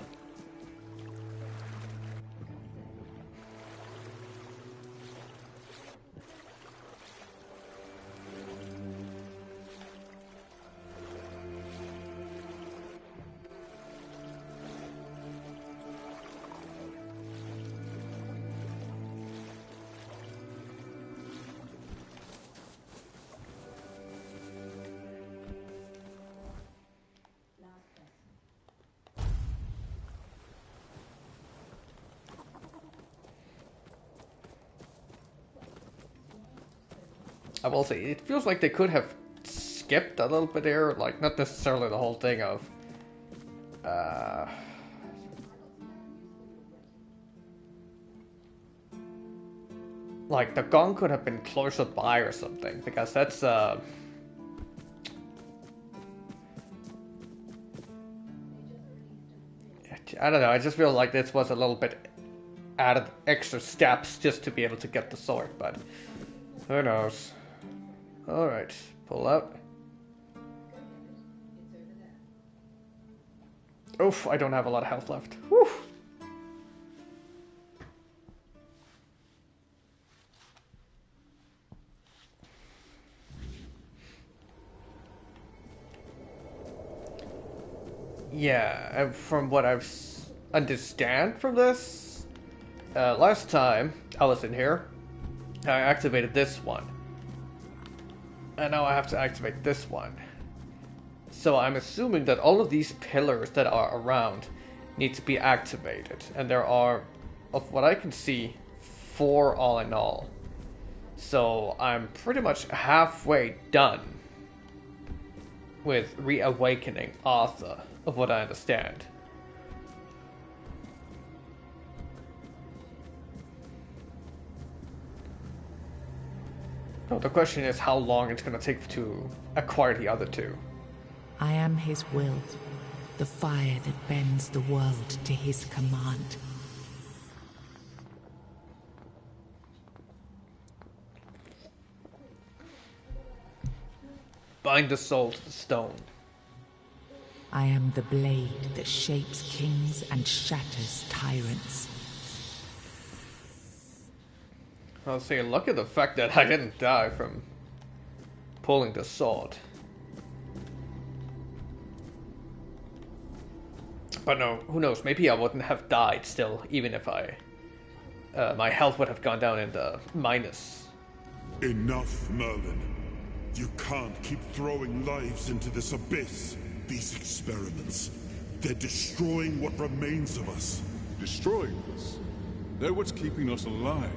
I will say, it feels like they could have skipped a little bit here, like, not necessarily the whole thing of, like, the gun could have been closer by or something, because that's, I don't know, I just feel like this was a little bit added extra steps just to be able to get the sword, but who knows. Alright, pull out. Oof, I don't have a lot of health left. Whew. Yeah, from what I understand from this, last time I was in here, I activated this one. And now I have to activate this one. So I'm assuming that all of these pillars that are around need to be activated. And there are, of what I can see, 4 all in all. So I'm pretty much halfway done with reawakening Arthur, of what I understand. No, the question is how long it's going to take to acquire the other 2. I am his will, the fire that bends the world to his command. Bind the soul to the stone. I am the blade that shapes kings and shatters tyrants. I'll say, look at the fact that I didn't die from pulling the sword. But no, who knows, maybe I wouldn't have died still, even if my health would have gone down in the minus. Enough, Merlin. You can't keep throwing lives into this abyss. These experiments, they're destroying what remains of us. Destroying us? They're what's keeping us alive.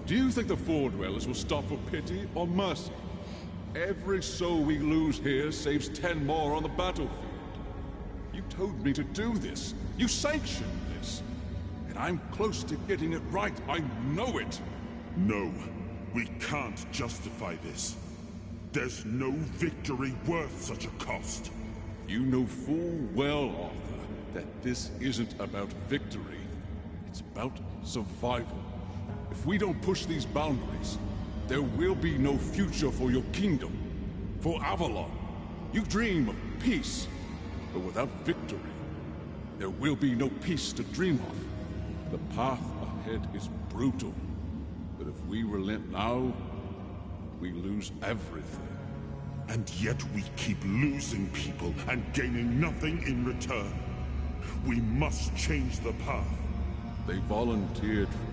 Do you think the Four Dwellers will stop for pity or mercy? Every soul we lose here saves 10 more on the battlefield. You told me to do this. You sanctioned this. And I'm close to getting it right. I know it. No, we can't justify this. There's no victory worth such a cost. You know full well, Arthur, that this isn't about victory. It's about survival. If we don't push these boundaries, there will be no future for your kingdom, for Avalon. You dream of peace, but without victory, there will be no peace to dream of. The path ahead is brutal, but if we relent now, we lose everything. And yet we keep losing people and gaining nothing in return. We must change the path. They volunteered for this.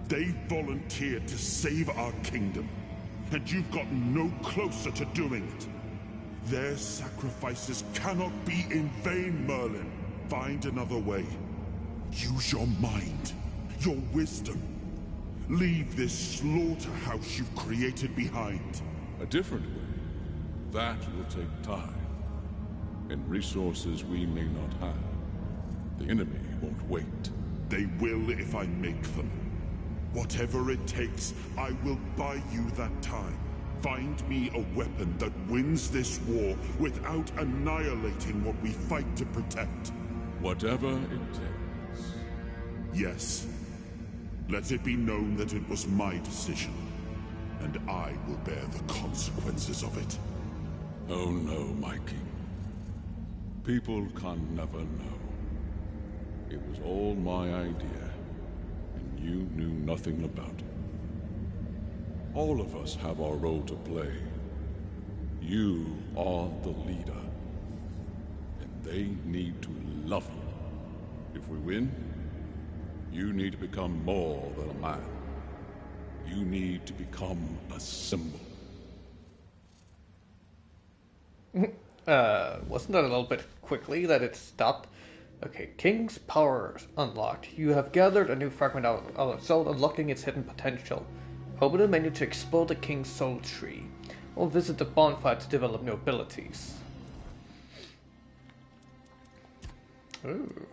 They volunteered to save our kingdom, and you've gotten no closer to doing it. Their sacrifices cannot be in vain, Merlin. Find another way. Use your mind, your wisdom. Leave this slaughterhouse you've created behind. A different way. That will take time, and resources we may not have. The enemy won't wait. They will if I make them. Whatever it takes, I will buy you that time. Find me a weapon that wins this war without annihilating what we fight to protect. Whatever it takes. Yes. Let it be known that it was my decision. and I will bear the consequences of it. Oh no, my king. People can never know. It was all my idea, and you knew nothing about it. All of us have our role to play. You are the leader, and they need to love you. If we win, you need to become more than a man. You need to become a symbol. Wasn't that a little bit quickly that it stopped? Okay, King's powers unlocked. You have gathered a new fragment of Avalon Soul, unlocking its hidden potential. Open the menu to explore the King's Soul Tree, or visit the bonfire to develop new abilities. Ooh.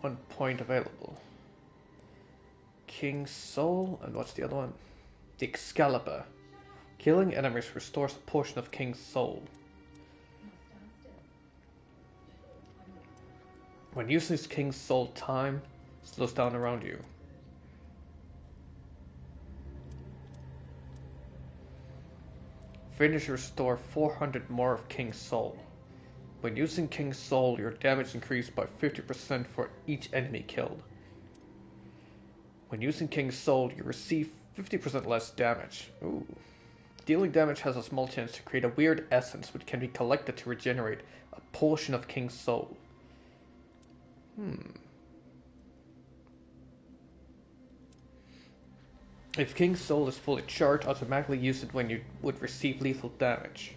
1 point available. King's Soul, and what's the other one? The Excalibur. Killing enemies restores a portion of King's Soul. When using King's Soul, time slows down around you. Finish restore 400 more of King's Soul. When using King's Soul, your damage increased by 50% for each enemy killed. When using King's Soul, you receive 50% less damage. Ooh. Dealing damage has a small chance to create a weird essence which can be collected to regenerate a portion of King's Soul. If King's Soul is fully charged, automatically use it when you would receive lethal damage.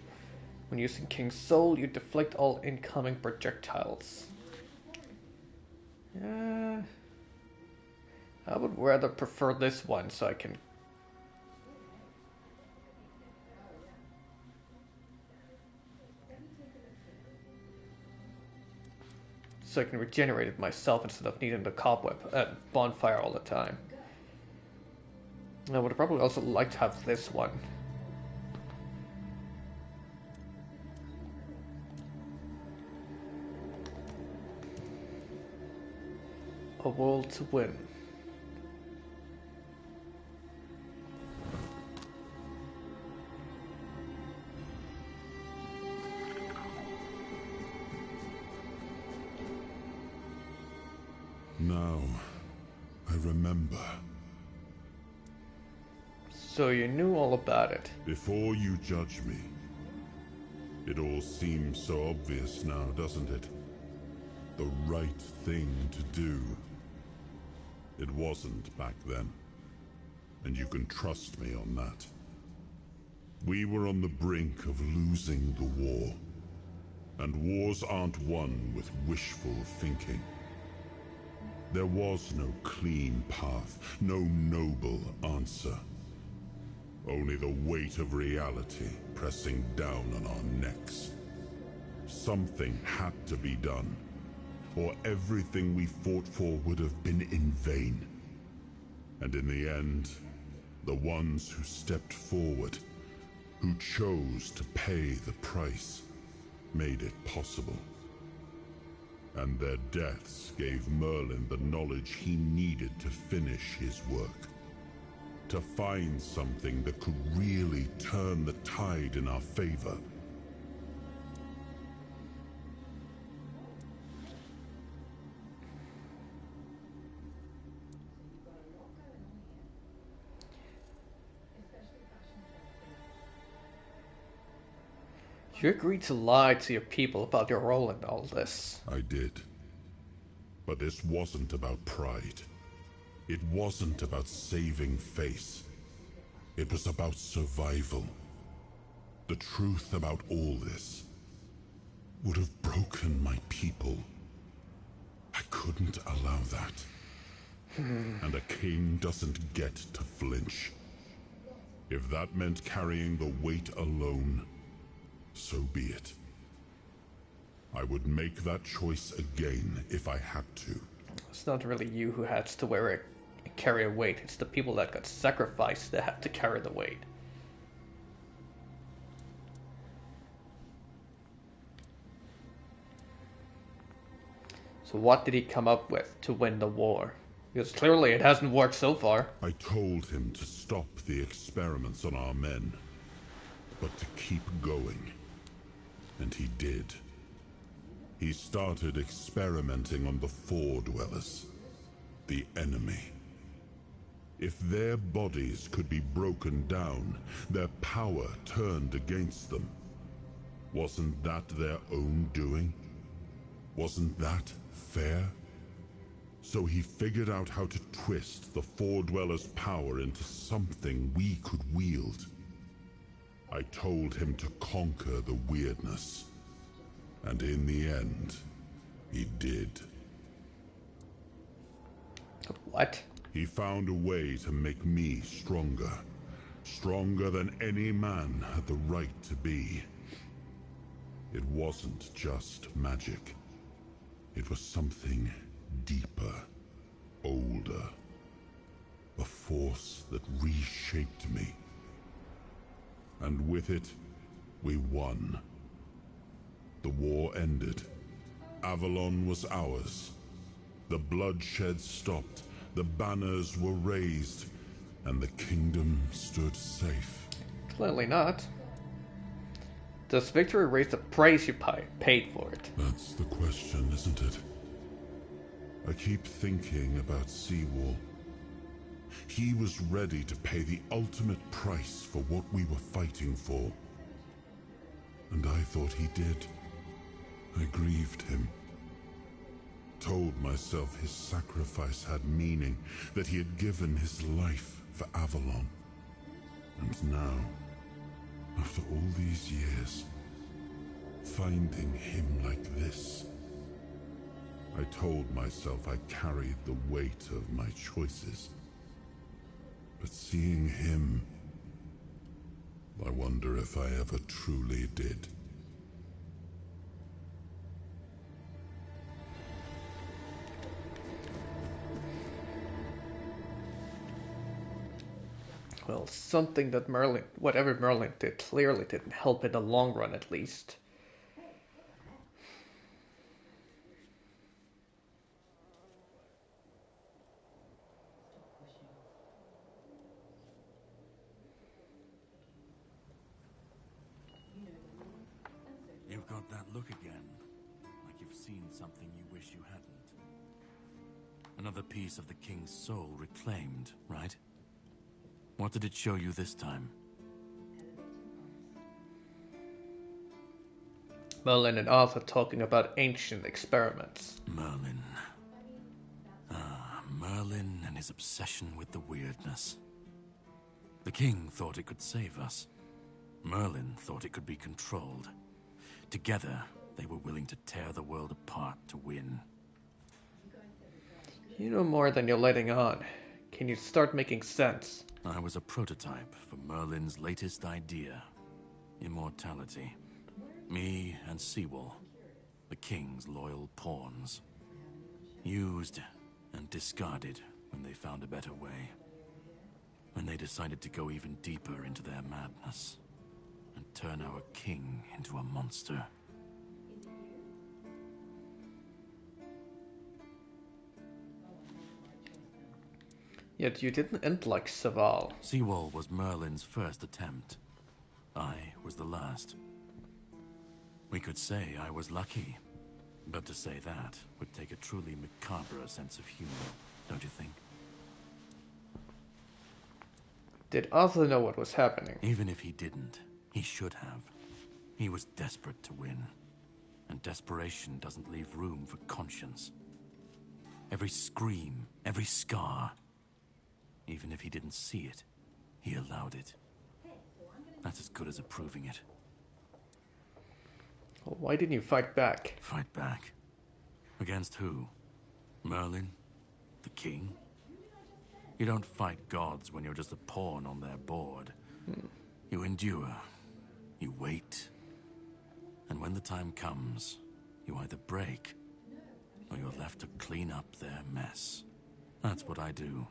When using King's Soul, you deflect all incoming projectiles. I would rather prefer this one so I can regenerate it myself instead of needing the cobweb bonfire all the time. I would probably also like to have this one. A world to win. Now, I remember. So you knew all about it. Before you judge me, it all seems so obvious now, doesn't it? The right thing to do. It wasn't back then, and you can trust me on that. We were on the brink of losing the war, and wars aren't won with wishful thinking. There was no clean path, no noble answer. Only the weight of reality pressing down on our necks. Something had to be done, or everything we fought for would have been in vain. And in the end, the ones who stepped forward, who chose to pay the price, made it possible. And their deaths gave Merlin the knowledge he needed to finish his work. To find something that could really turn the tide in our favor. You agreed to lie to your people about your role in all this. I did. But this wasn't about pride. It wasn't about saving face. It was about survival. The truth about all this would have broken my people. I couldn't allow that. And a king doesn't get to flinch. If that meant carrying the weight alone, so be it. I would make that choice again if I had to. It's not really you who has to carry a weight. It's the people that got sacrificed that have to carry the weight. So what did he come up with to win the war? Because clearly it hasn't worked so far. I told him to stop the experiments on our men, but to keep going. And he did. He started experimenting on the Four Dwellers, the enemy. If their bodies could be broken down, their power turned against them. Wasn't that their own doing? Wasn't that fair? So he figured out how to twist the Four Dwellers' power into something we could wield. I told him to conquer the weirdness. And in the end, he did. What? He found a way to make me stronger. Stronger than any man had the right to be. It wasn't just magic. It was something deeper, older. A force that reshaped me. And with it, we won. The war ended. Avalon was ours. The bloodshed stopped. The banners were raised. And the kingdom stood safe. Clearly not. Does victory raise the price you paid for it? That's the question, isn't it? I keep thinking about Seawall. He was ready to pay the ultimate price for what we were fighting for. And I thought he did. I grieved him. Told myself his sacrifice had meaning, that he had given his life for Avalon. And now, after all these years, finding him like this, I told myself I carried the weight of my choices. But seeing him, I wonder if I ever truly did. Well, something that Merlin, whatever Merlin did, clearly didn't help in the long run at least. You've got that look again, like you've seen something you wish you hadn't. Another piece of the king's soul reclaimed, right? What did it show you this time? Merlin and Arthur talking about ancient experiments. Merlin. Ah, Merlin and his obsession with the weirdness. The king thought it could save us. Merlin thought it could be controlled. Together, they were willing to tear the world apart to win. You know more than you're letting on. Can you start making sense? I was a prototype for Merlin's latest idea. Immortality. Me and Seawall, the king's loyal pawns. Used and discarded when they found a better way. When they decided to go even deeper into their madness. And turn our king into a monster. Yet you didn't end like Saval. Seawall was Merlin's first attempt. I was the last. We could say I was lucky. But to say that would take a truly macabre sense of humor, don't you think? Did Arthur know what was happening? Even if he didn't, he should have. He was desperate to win. And desperation doesn't leave room for conscience. Every scream, every scar. Even if he didn't see it, he allowed it. That's as good as approving it. Well, why didn't you fight back? Fight back? Against who? Merlin? The king? You don't fight gods when you're just a pawn on their board. You endure. You wait. And when the time comes, you either break, or you're left to clean up their mess. That's what I do.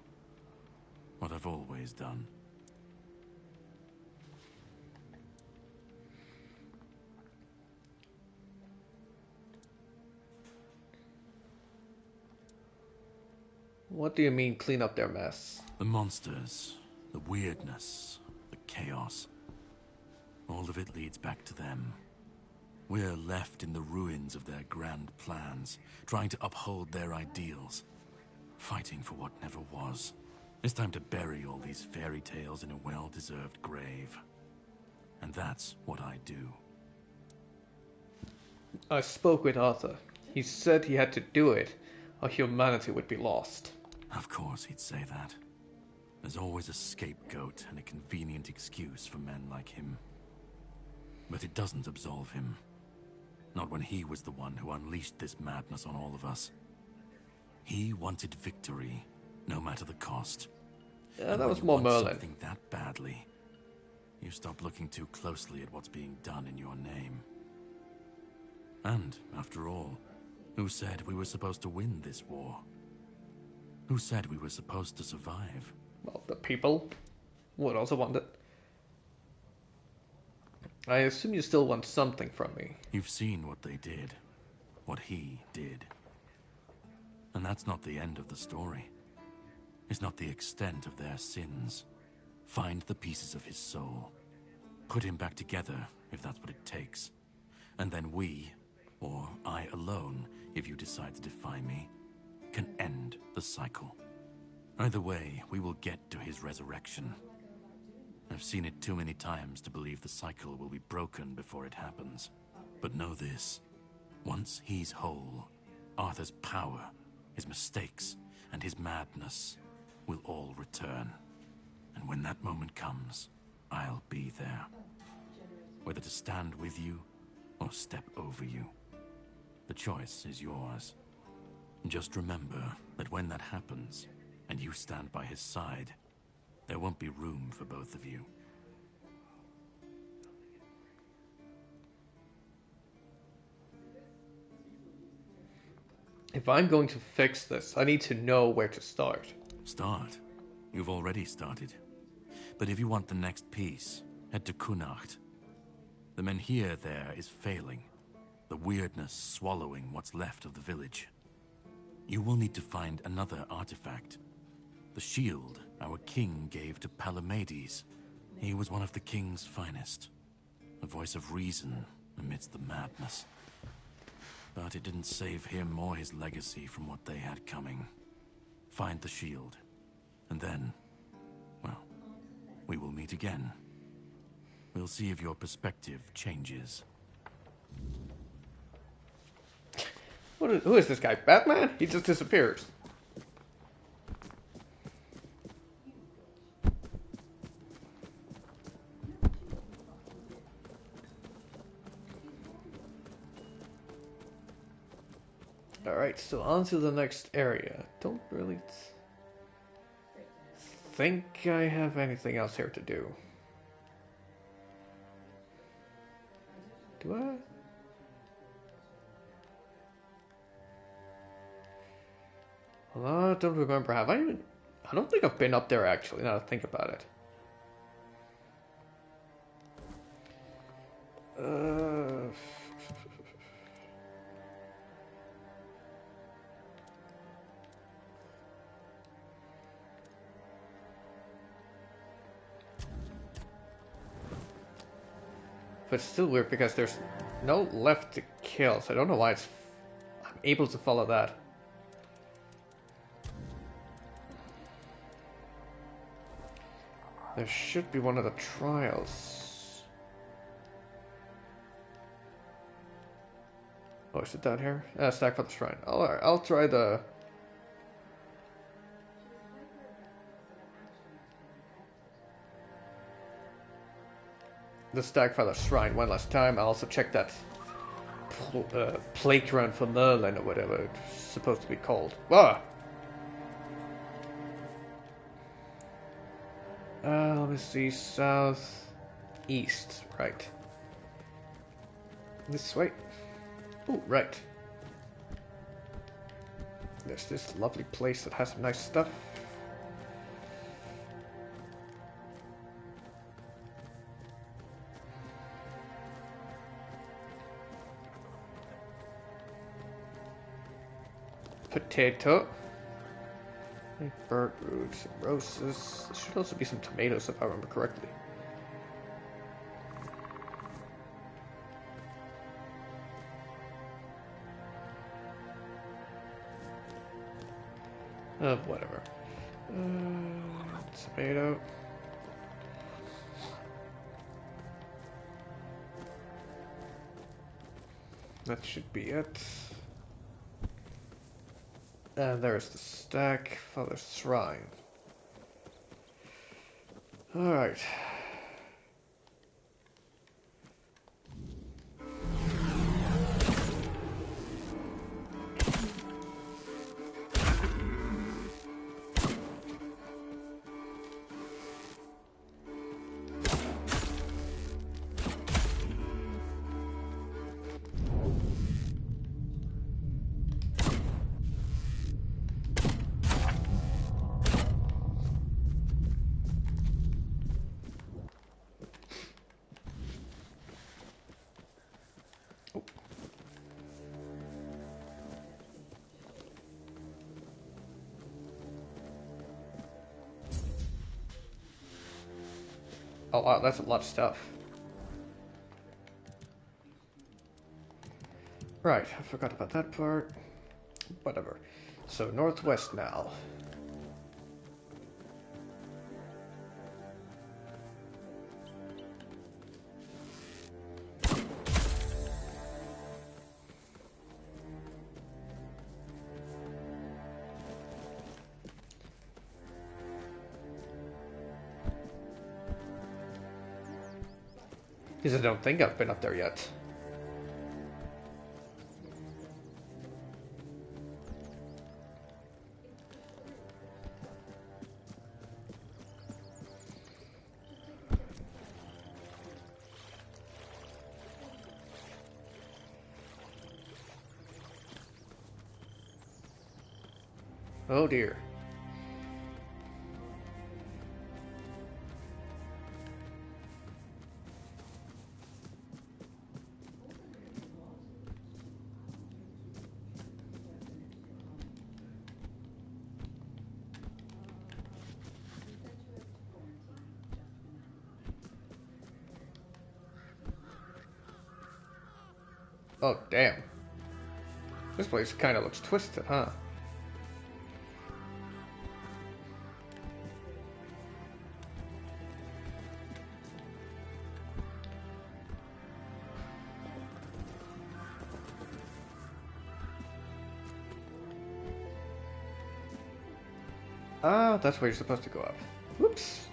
What I've always done. What do you mean, clean up their mess? The monsters, the weirdness, the chaos. All of it leads back to them. We're left in the ruins of their grand plans, trying to uphold their ideals, fighting for what never was. It's time to bury all these fairy tales in a well-deserved grave. And that's what I do. I spoke with Arthur. He said he had to do it, or humanity would be lost. Of course he'd say that. There's always a scapegoat and a convenient excuse for men like him. But it doesn't absolve him. Not when he was the one who unleashed this madness on all of us. He wanted victory, no matter the cost. Yeah, that was more Merlin. Something that badly, you stop looking too closely at what's being done in your name. And, after all, who said we were supposed to win this war? Who said we were supposed to survive? Well, the people would also want it. I assume you still want something from me. You've seen what they did. What he did. And that's not the end of the story. It's not the extent of their sins. Find the pieces of his soul. Put him back together, if that's what it takes. And then we, or I alone, if you decide to defy me, can end the cycle. Either way, we will get to his resurrection. I've seen it too many times to believe the cycle will be broken before it happens. But know this. Once he's whole, Arthur's power, his mistakes, and his madness will all return. And when that moment comes, I'll be there. Whether to stand with you or step over you. The choice is yours. Just remember that when that happens, and you stand by his side, there won't be room for both of you. If I'm going to fix this, I need to know where to start. Start? You've already started. But if you want the next piece, head to Kunacht. The menhir there is failing, the weirdness swallowing what's left of the village. You will need to find another artifact. The shield our king gave to Palamedes. He was one of the king's finest. A voice of reason amidst the madness. But it didn't save him or his legacy from what they had coming. Find the shield. And then, well, we will meet again. We'll see if your perspective changes. Who is this guy? Batman? He just disappears. Alright, so on to the next area. Don't really think I have anything else here to do. Do I? Well, I don't remember. Have I even... I don't think I've been up there, actually, now that I think about it. But it's still weird because there's no left to kill, so I don't know why I'm able to follow that. There should be one of the trials. Oh, is it down here? Stack for the shrine. Alright, I'll try the... the stack for the shrine one last time. I'll also check that playground for Merlin or whatever it's supposed to be called. Ah! Let me see, south, east, right. This way. Oh, right. There's this lovely place that has some nice stuff. Potato. Like bird roots, roses. There should also be some tomatoes if I remember correctly. Whatever. Tomato. That should be it. And there's the stack, Father's Shrine. Alright. Oh wow, that's a lot of stuff. Right, I forgot about that part. Whatever. So northwest now. Because I don't think I've been up there yet. Oh dear. Oh, damn. This place kind of looks twisted, huh? Ah, that's where you're supposed to go up. Whoops.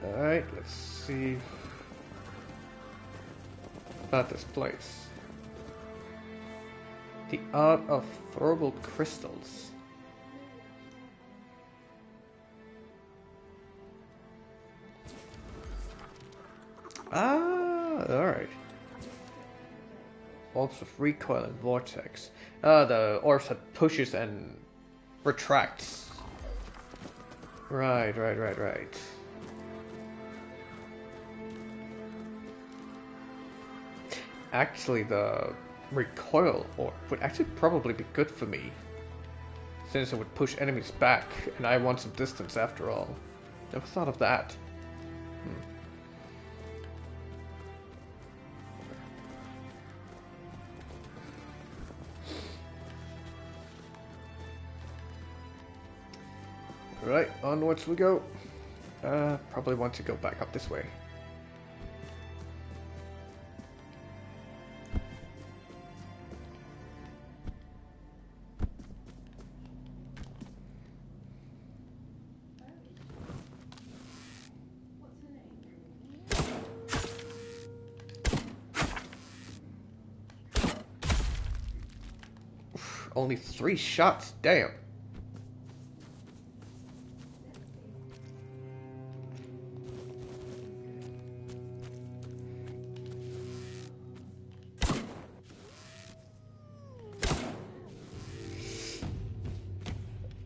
Alright, let's see about this place. The art of throwable crystals. Ah, alright. Orbs of recoil and vortex. The orbs that pushes and retracts. Right. Actually, the recoil orb would actually probably be good for me, since it would push enemies back, and I want some distance after all. Never thought of that. Right, onwards we go. Probably want to go back up this way. Only 3 shots, damn.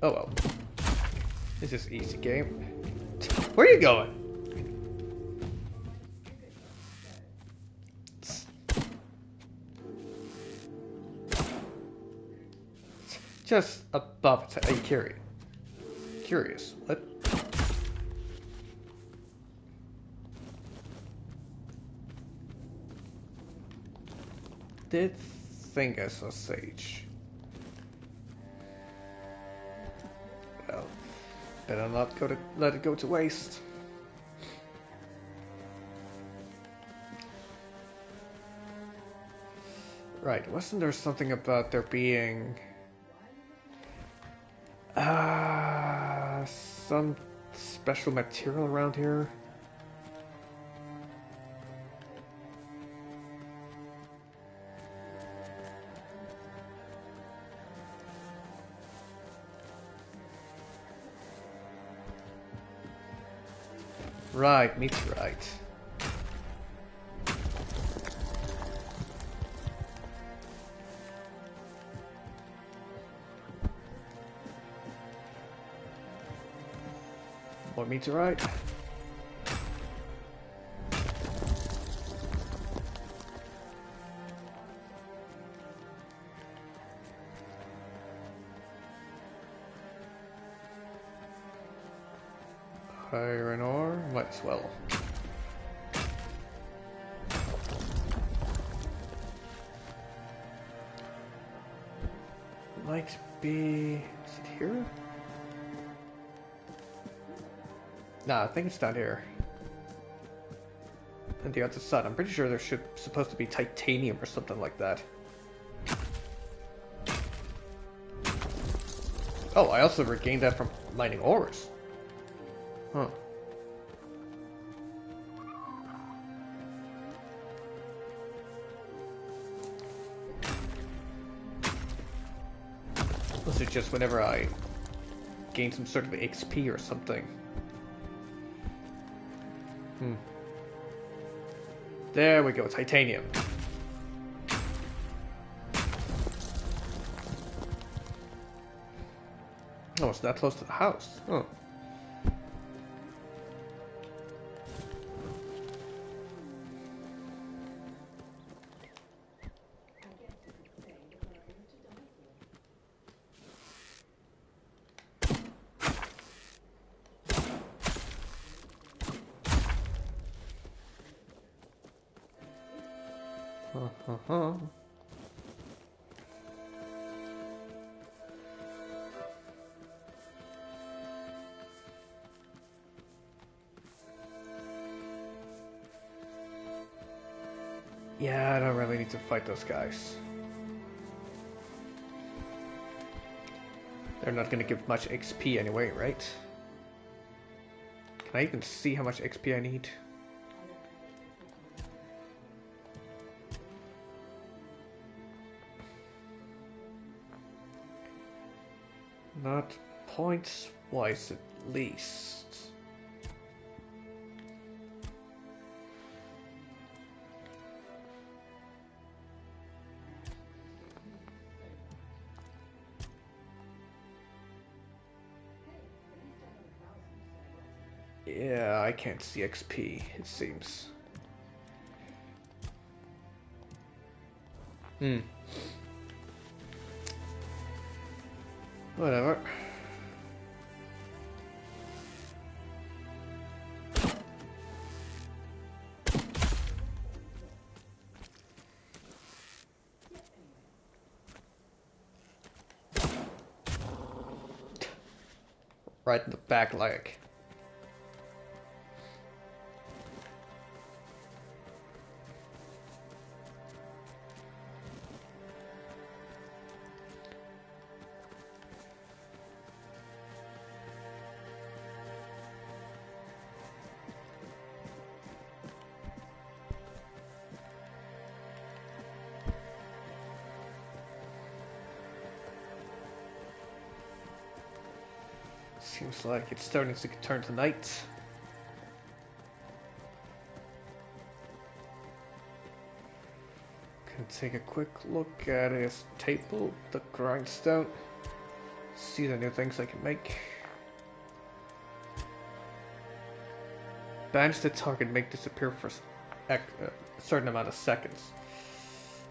Oh well. This is easy game. Where are you going? just above its head. Are you curious? Curious. What? Did think I saw Sage. Well, better not let it go to waste. Right, wasn't there something about there being some special material around here? Right, meets right. What meets right? Iron ore, might as well. Might be... is it here? Nah, I think it's down here. And the other side, I'm pretty sure there supposed to be titanium or something like that. Oh, I also regained that from mining ores. Huh. Was it just whenever I gained some sort of XP or something? There we go, titanium. Oh, it's that close to the house. Oh. Yeah, I don't really need to fight those guys. They're not gonna give much XP anyway, right? Can I even see how much XP I need? Not points wise at least. Yeah, I can't see XP, it seems. Whatever. Right in the back leg. Seems like it's starting to turn to night. Can take a quick look at his table, the grindstone. See the new things I can make. Banish the target, make disappear for a certain amount of seconds.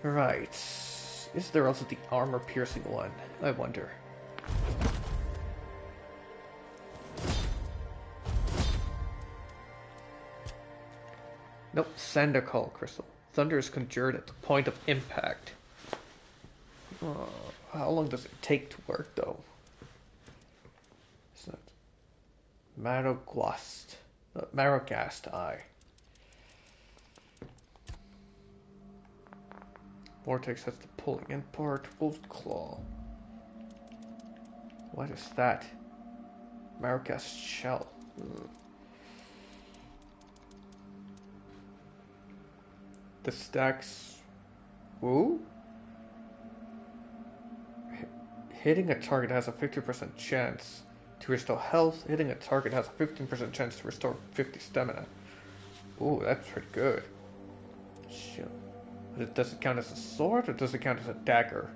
Right. Is there also the armor piercing one? I wonder. Nope, Sander Call Crystal. Thunder is conjured at the point of impact. How long does it take to work, though? It's not Marogast Eye. Vortex has the pulling in part. Wolf Claw. What is that? Marogast Shell. The stacks. Woo? Hitting a target has a 50% chance to restore health. Hitting a target has a 15% chance to restore 50 stamina. Ooh, that's pretty good. Shit. Does it count as a sword or does it count as a dagger?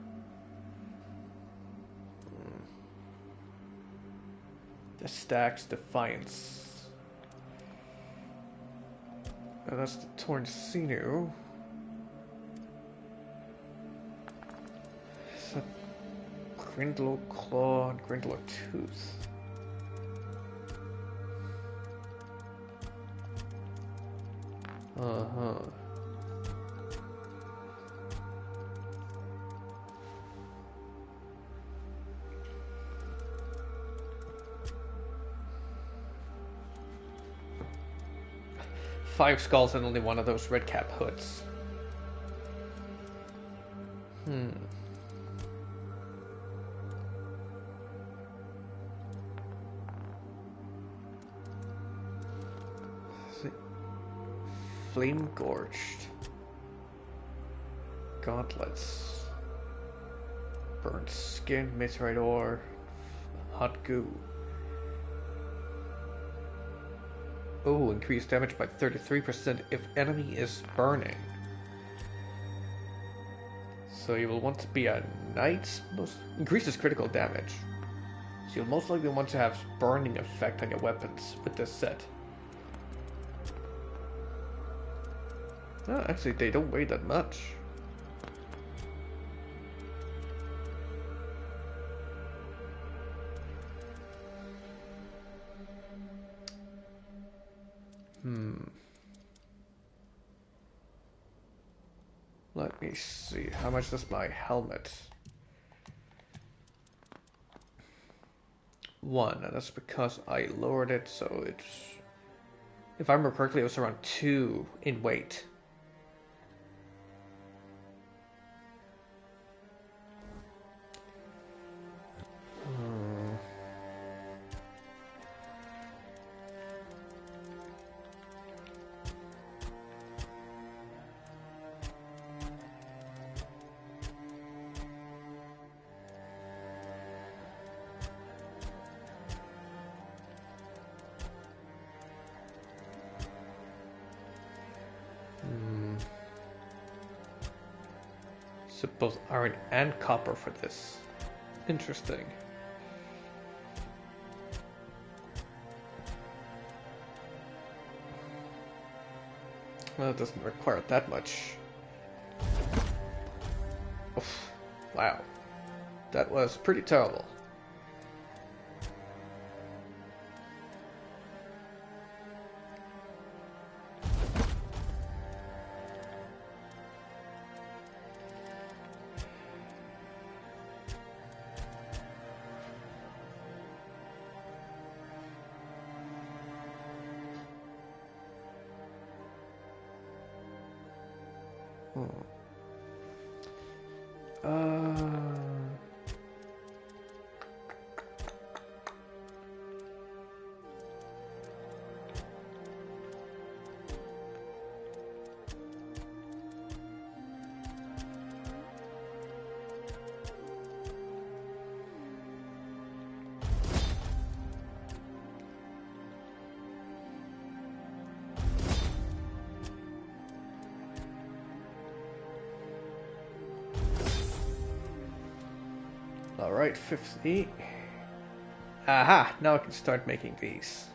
The stacks Defiance. Oh, that's the Torn Sinew. It's a Grindle Claw and Grindle Tooth. Uh-huh. Five skulls and only one of those red cap hoods. Flame Gorged. Gauntlets. Burnt Skin, Meteorite Ore, Hot Goo. Oh, increased damage by 33% if enemy is burning. So you will want to be a knight. Increases critical damage. So you'll most likely want to have burning effect on your weapons with this set. Oh, actually, they don't weigh that much. Let me see. How much does my helmet? 1, and that's because I lowered it, so it's... If I remember correctly, it was around 2 in weight. So both iron and copper for this. Interesting. Well, it doesn't require that much. Oof. Wow. That was pretty terrible. Alright, 50. Aha! Now I can start making these.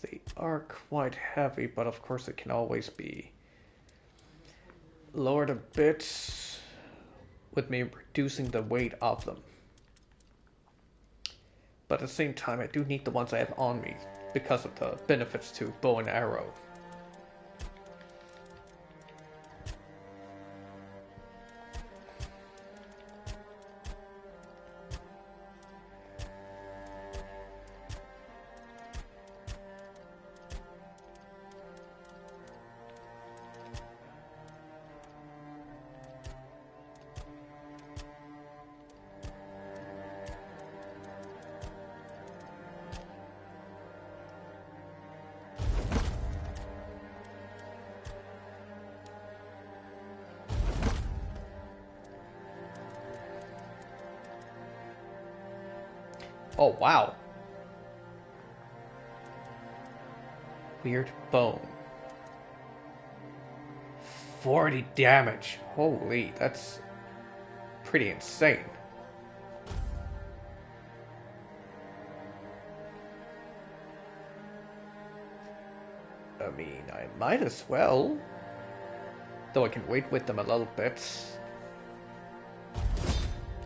See. are quite heavy, but of course it can always be lowered a bit with me reducing the weight of them. But at the same time, I do need the ones I have on me because of the benefits to bow and arrow. Oh, wow. Weird bone. 40 damage. Holy, that's pretty insane. I mean, I might as well. Though I can wait with them a little bit.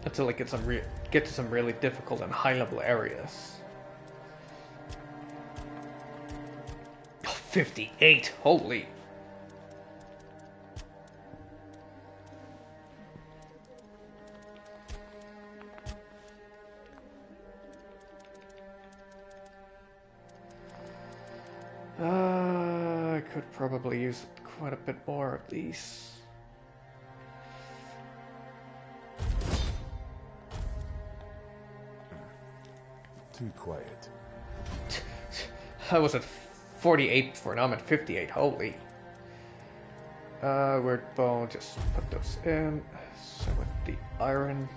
Until I get to some really difficult and high level areas. 58, holy. I could probably use quite a bit more of these. Too quiet. I was at 48 before, now I'm at 58, holy. Weird bone, just put those in. So with the iron.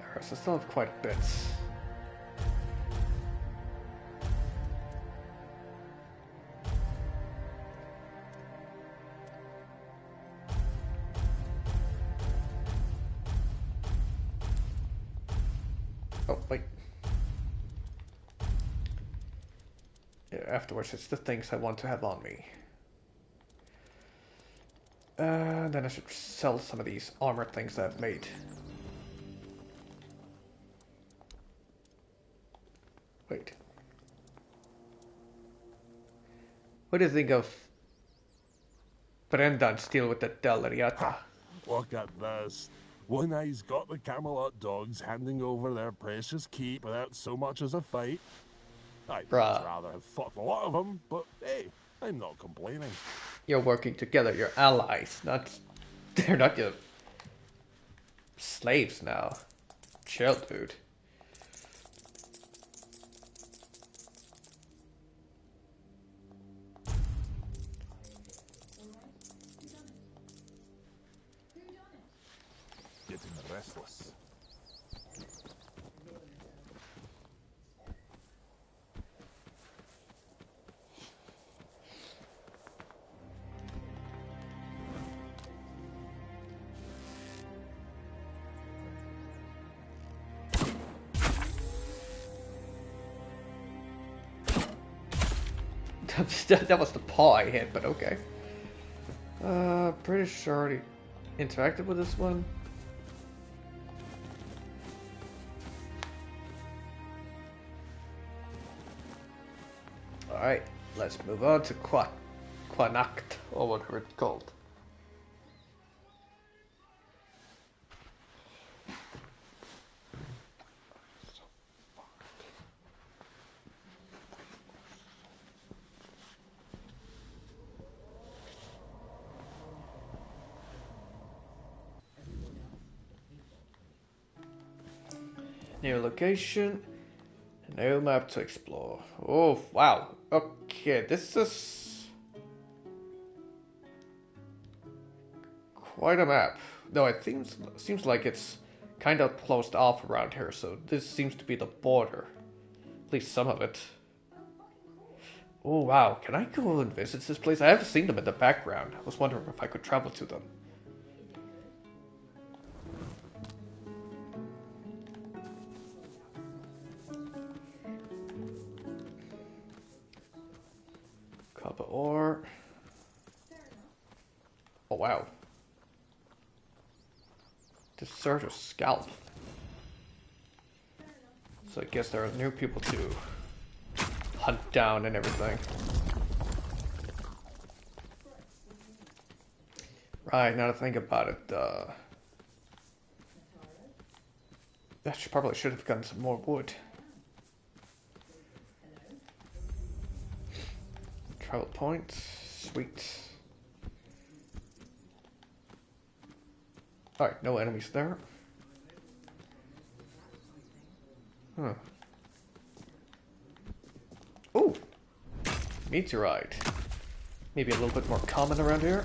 Arrows, I still have quite a bit. Oh, wait. Yeah, afterwards, it's the things I want to have on me. Then I should sell some of these armor things I've made. Wait. What do you think of Brendan's deal with the Dellariata? Look at this. One eye's got the Camelot dogs handing over their precious keep without so much as a fight. I'd much rather have fought a lot of them, but hey, I'm not complaining. You're working together, you're allies, they're not your slaves now. Chill, dude. Getting restless. That was the paw I hit, but okay. Pretty sure I already interacted with this one. Alright, let's move on to Quanacht, or whatever it's called. New location, new map to explore. Oh, wow. Okay, this is quite a map. Though it seems like it's kind of closed off around here, so this seems to be the border. At least some of it. Oh, wow. Can I go and visit this place? I haven't seen them in the background. I was wondering if I could travel to them. or... Oh, wow. Deserter scalp. So I guess there are new people to hunt down and everything. Right, now to think about it, probably should have gotten some more wood. Travel points, sweet. Alright, no enemies there. Huh. Ooh! Meteorite. Maybe a little bit more common around here.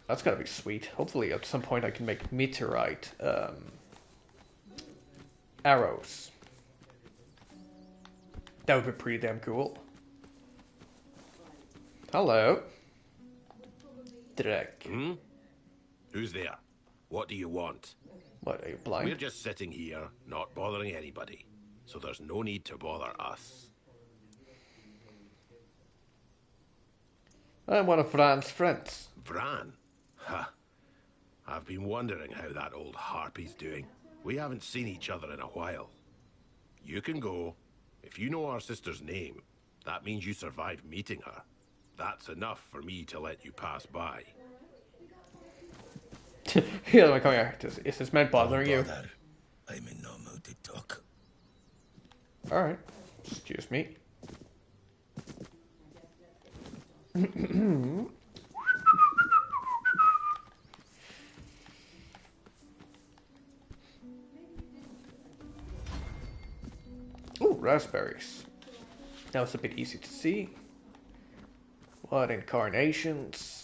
That's gotta be sweet. Hopefully at some point I can make meteorite arrows. That would be pretty damn cool. Hello. Drek. Hmm? Who's there? What do you want? What, are you blind? We're just sitting here, not bothering anybody. So there's no need to bother us. I'm one of Fran's friends. Fran? Ha. I've been wondering how that old harpy's doing. We haven't seen each other in a while. You can go. If you know our sister's name, that means you survived meeting her. That's enough for me to let you pass by. Yeah, like, come here. Is this man bothering you? I'm in no mood to talk. Alright. Excuse me. Ooh, raspberries. That was a bit easy to see. What incarnations?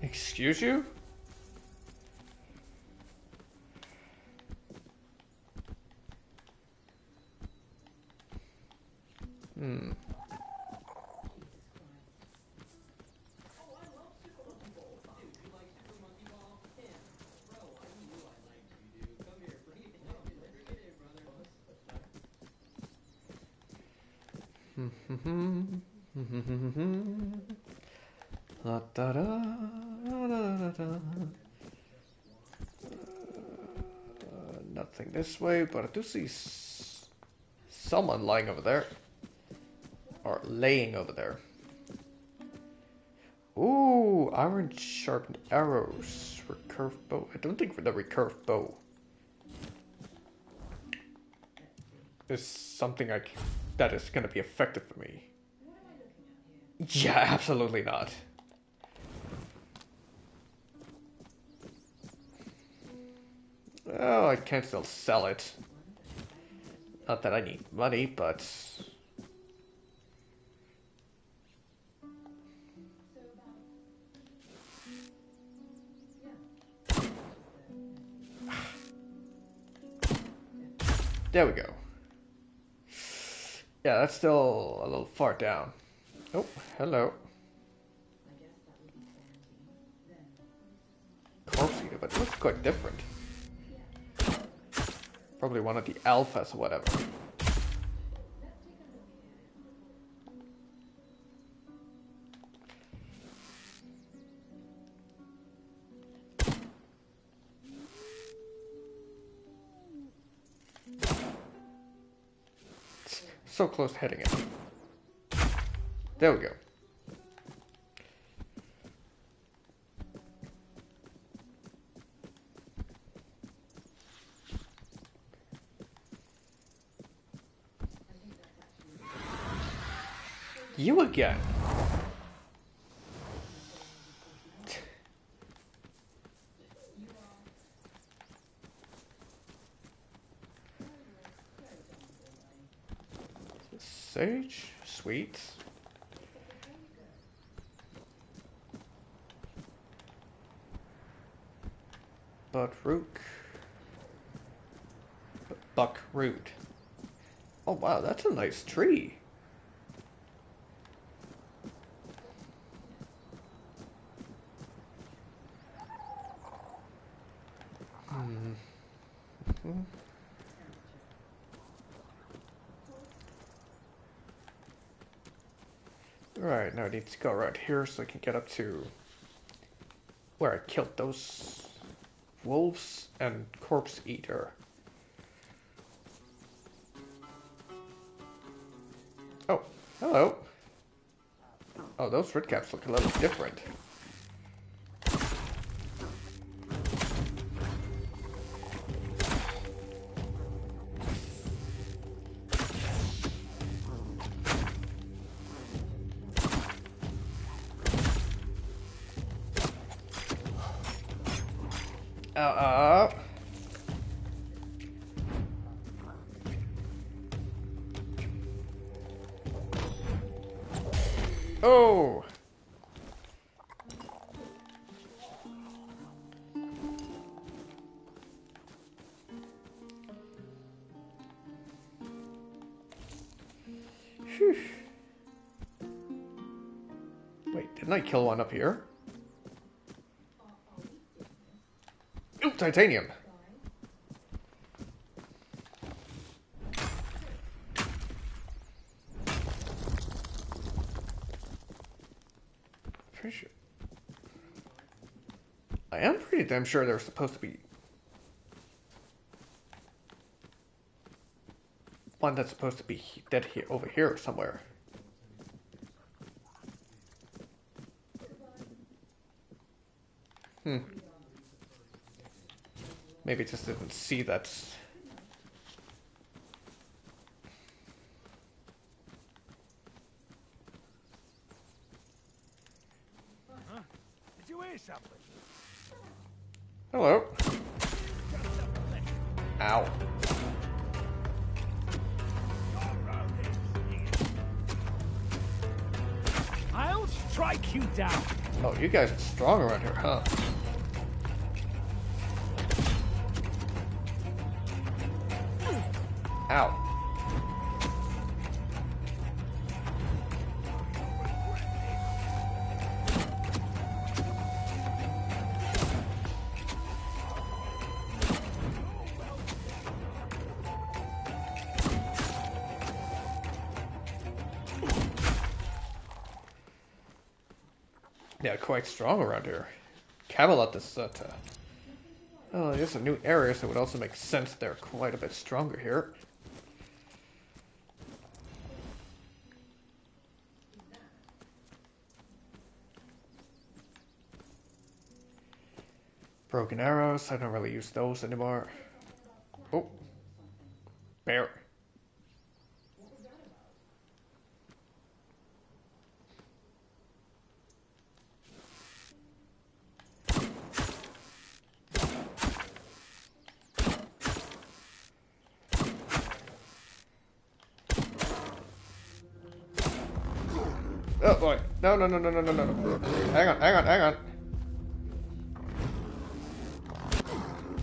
Excuse you? La da da da da. Nothing this way, but I do see someone lying over there. Or laying over there. Ooh, iron sharpened arrows. Recurved bow. I don't think the recurved bow is something that is going to be effective for me. Yeah, absolutely not. Oh, I can still sell it. Not that I need money, but... There we go. Yeah, that's still a little far down. Oh, hello. Corpse eater, but it looks quite different. Probably one of the alphas or whatever. So close to hitting it. There we go. You again. Sage, sweet. Buckroot. Oh wow, that's a nice tree. Right, now I need to go right here so I can get up to where I killed those wolves and corpse eater. Oh, hello. Oh, those red caps look a little different. Oh! Phew. Wait, didn't I kill one up here? Ooh, titanium! Pretty sure. I am pretty damn sure there's supposed to be one that's supposed to be dead here, over here somewhere. Maybe just didn't see that. Did you hear something? Hello. Ow. I'll strike you down. Oh, you guys are strong around here, huh? Ow. Yeah, quite strong around here. Camelot is oh, it's a new area, so it would also make sense they're quite a bit stronger here. Broken arrows, I don't really use those anymore. Oh. Bear. Oh boy. No, no, no, no, no, no, no. Hang on, hang on, hang on.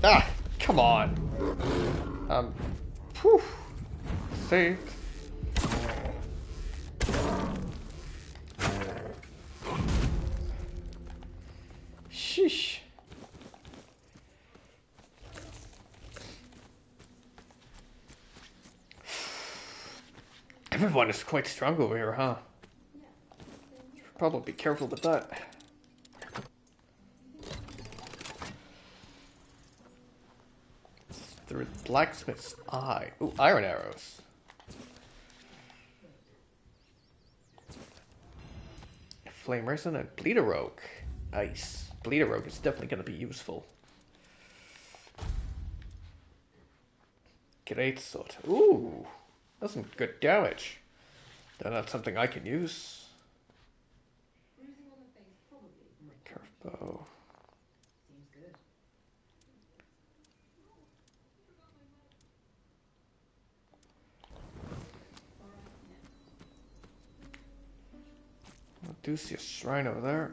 Ah, come on. Whew. Saved. Sheesh. Everyone is quite strong over here, huh? Should probably be careful with that. The blacksmith's eye. Ooh, iron arrows. Flame resin and bleeder rogue. Nice. Bleeder rogue is definitely going to be useful. Great sword. Ooh, that's some good damage. Though that's something I can use. Curve bow. I do see a shrine over there.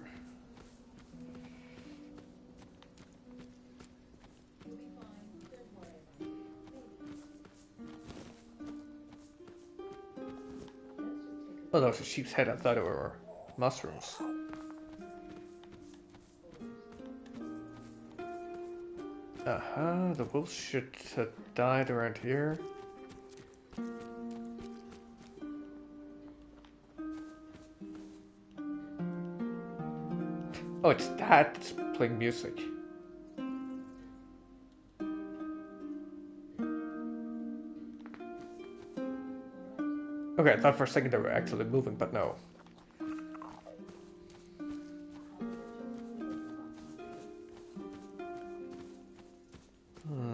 Oh, that was a sheep's head. I thought it were mushrooms. The wolves should have died around here. Oh, it's that that's playing music. Okay, I thought for a second they were actually moving, but no.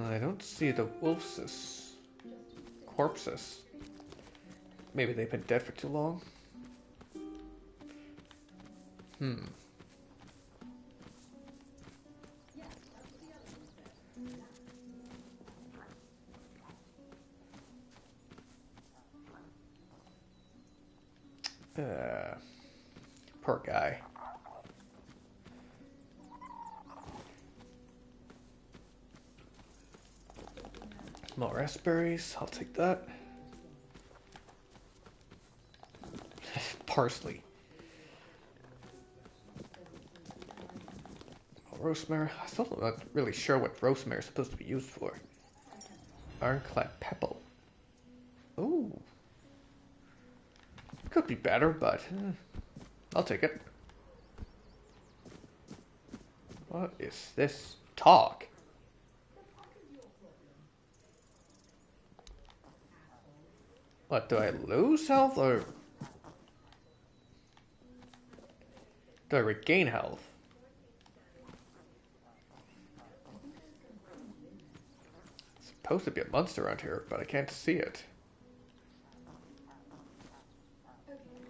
I don't see the wolves' corpses. Maybe they've been dead for too long. Poor guy. More raspberries, I'll take that. Parsley. Rosemary. I still not really sure what rosemary is supposed to be used for. Ironclad pebble. Ooh. Could be better, but I'll take it. What is this? Talk. What, do I lose health or do I regain health? It's supposed to be a monster around here, but I can't see it.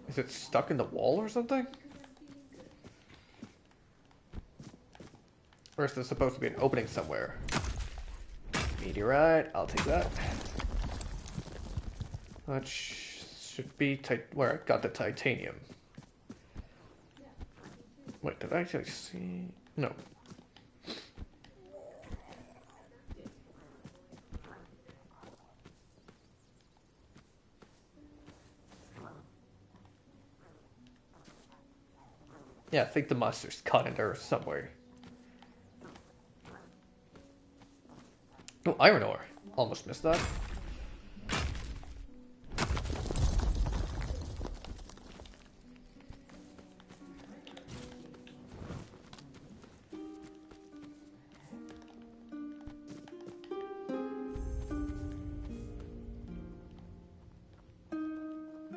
Is it stuck in the wall or something? Or is there supposed to be an opening somewhere? Meteorite, I'll take that. That should be where I got the titanium. Wait, did I actually see? No. Yeah, I think the monster's caught in there somewhere. Oh, iron ore. Almost missed that.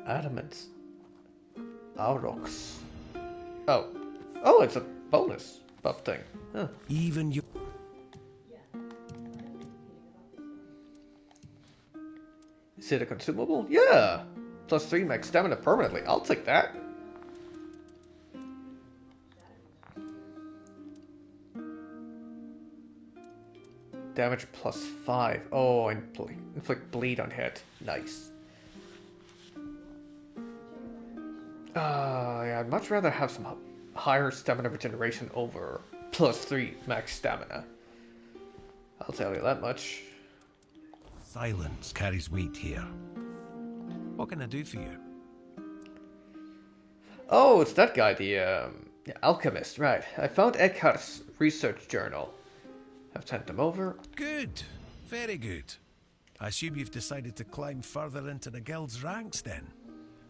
Adamant. Aurochs. Oh. Oh, it's a bonus buff thing. Huh. Even you. Is it a consumable? Yeah! Plus 3 max stamina permanently. I'll take that. Damage plus 5. Oh, inflict bleed on hit. Nice. Yeah, I'd much rather have some higher stamina regeneration over plus 3 max stamina. I'll tell you that much. Silence carries weight here. What can I do for you? Oh, it's that guy, the alchemist, right. I found Eckhart's research journal. I've sent them over. Good. Very good. I assume you've decided to climb further into the guild's ranks then.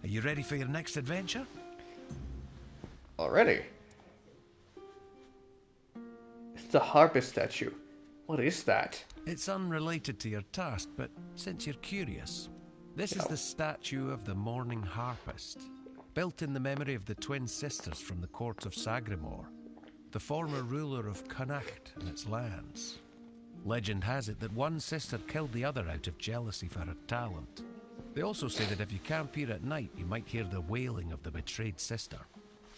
Are you ready for your next adventure? Already? It's the harpist statue. What is that? It's unrelated to your task, but since you're curious, this is the statue of the Morning Harpist, built in the memory of the twin sisters from the court of Sagramore, the former ruler of Connacht and its lands. Legend has it that one sister killed the other out of jealousy for her talent. They also say that if you camp here at night, you might hear the wailing of the betrayed sister.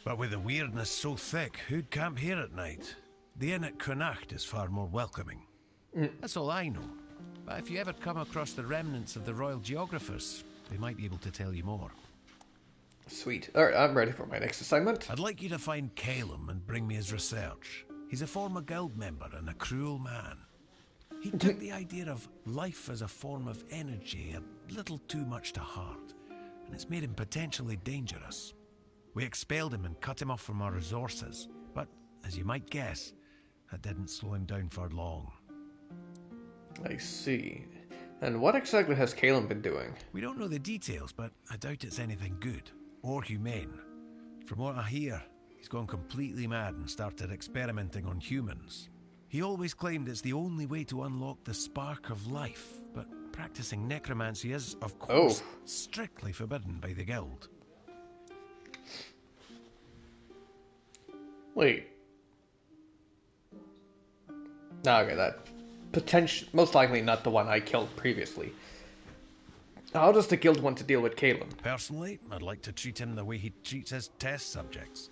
But with the weirdness so thick, who'd camp here at night? The inn at Connacht is far more welcoming. That's all I know. But if you ever come across the remnants of the royal geographers, they might be able to tell you more. Sweet. Alright, I'm ready for my next assignment. I'd like you to find Calum and bring me his research. He's a former guild member and a cruel man. He took the idea of life as a form of energy a little too much to heart, and it's made him potentially dangerous. We expelled him and cut him off from our resources, but, as you might guess, that didn't slow him down for long. I see. And what exactly has Caleb been doing? We don't know the details, but I doubt it's anything good or humane. From what I hear, he's gone completely mad and started experimenting on humans. He always claimed it's the only way to unlock the spark of life, but practicing necromancy is, of course, strictly forbidden by the guild. Wait. Okay, that most likely not the one I killed previously. How does the guild want to deal with Caleb? Personally, I'd like to treat him the way he treats his test subjects.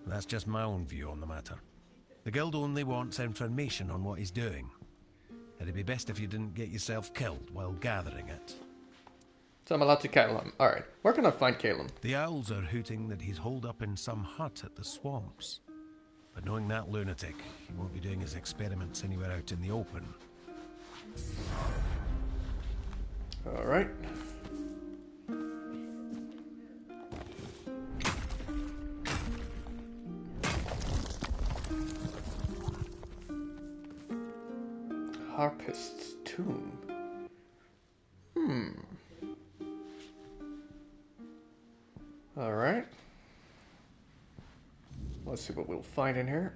That's just my own view on the matter. The guild only wants information on what he's doing. It'd be best if you didn't get yourself killed while gathering it. So I'm allowed to kill him. Alright, where can I find Caleb? The owls are hooting that he's holed up in some hut at the swamps. But knowing that lunatic, he won't be doing his experiments anywhere out in the open. Alright. Harpist's tomb. Alright. Let's see what we'll find in here.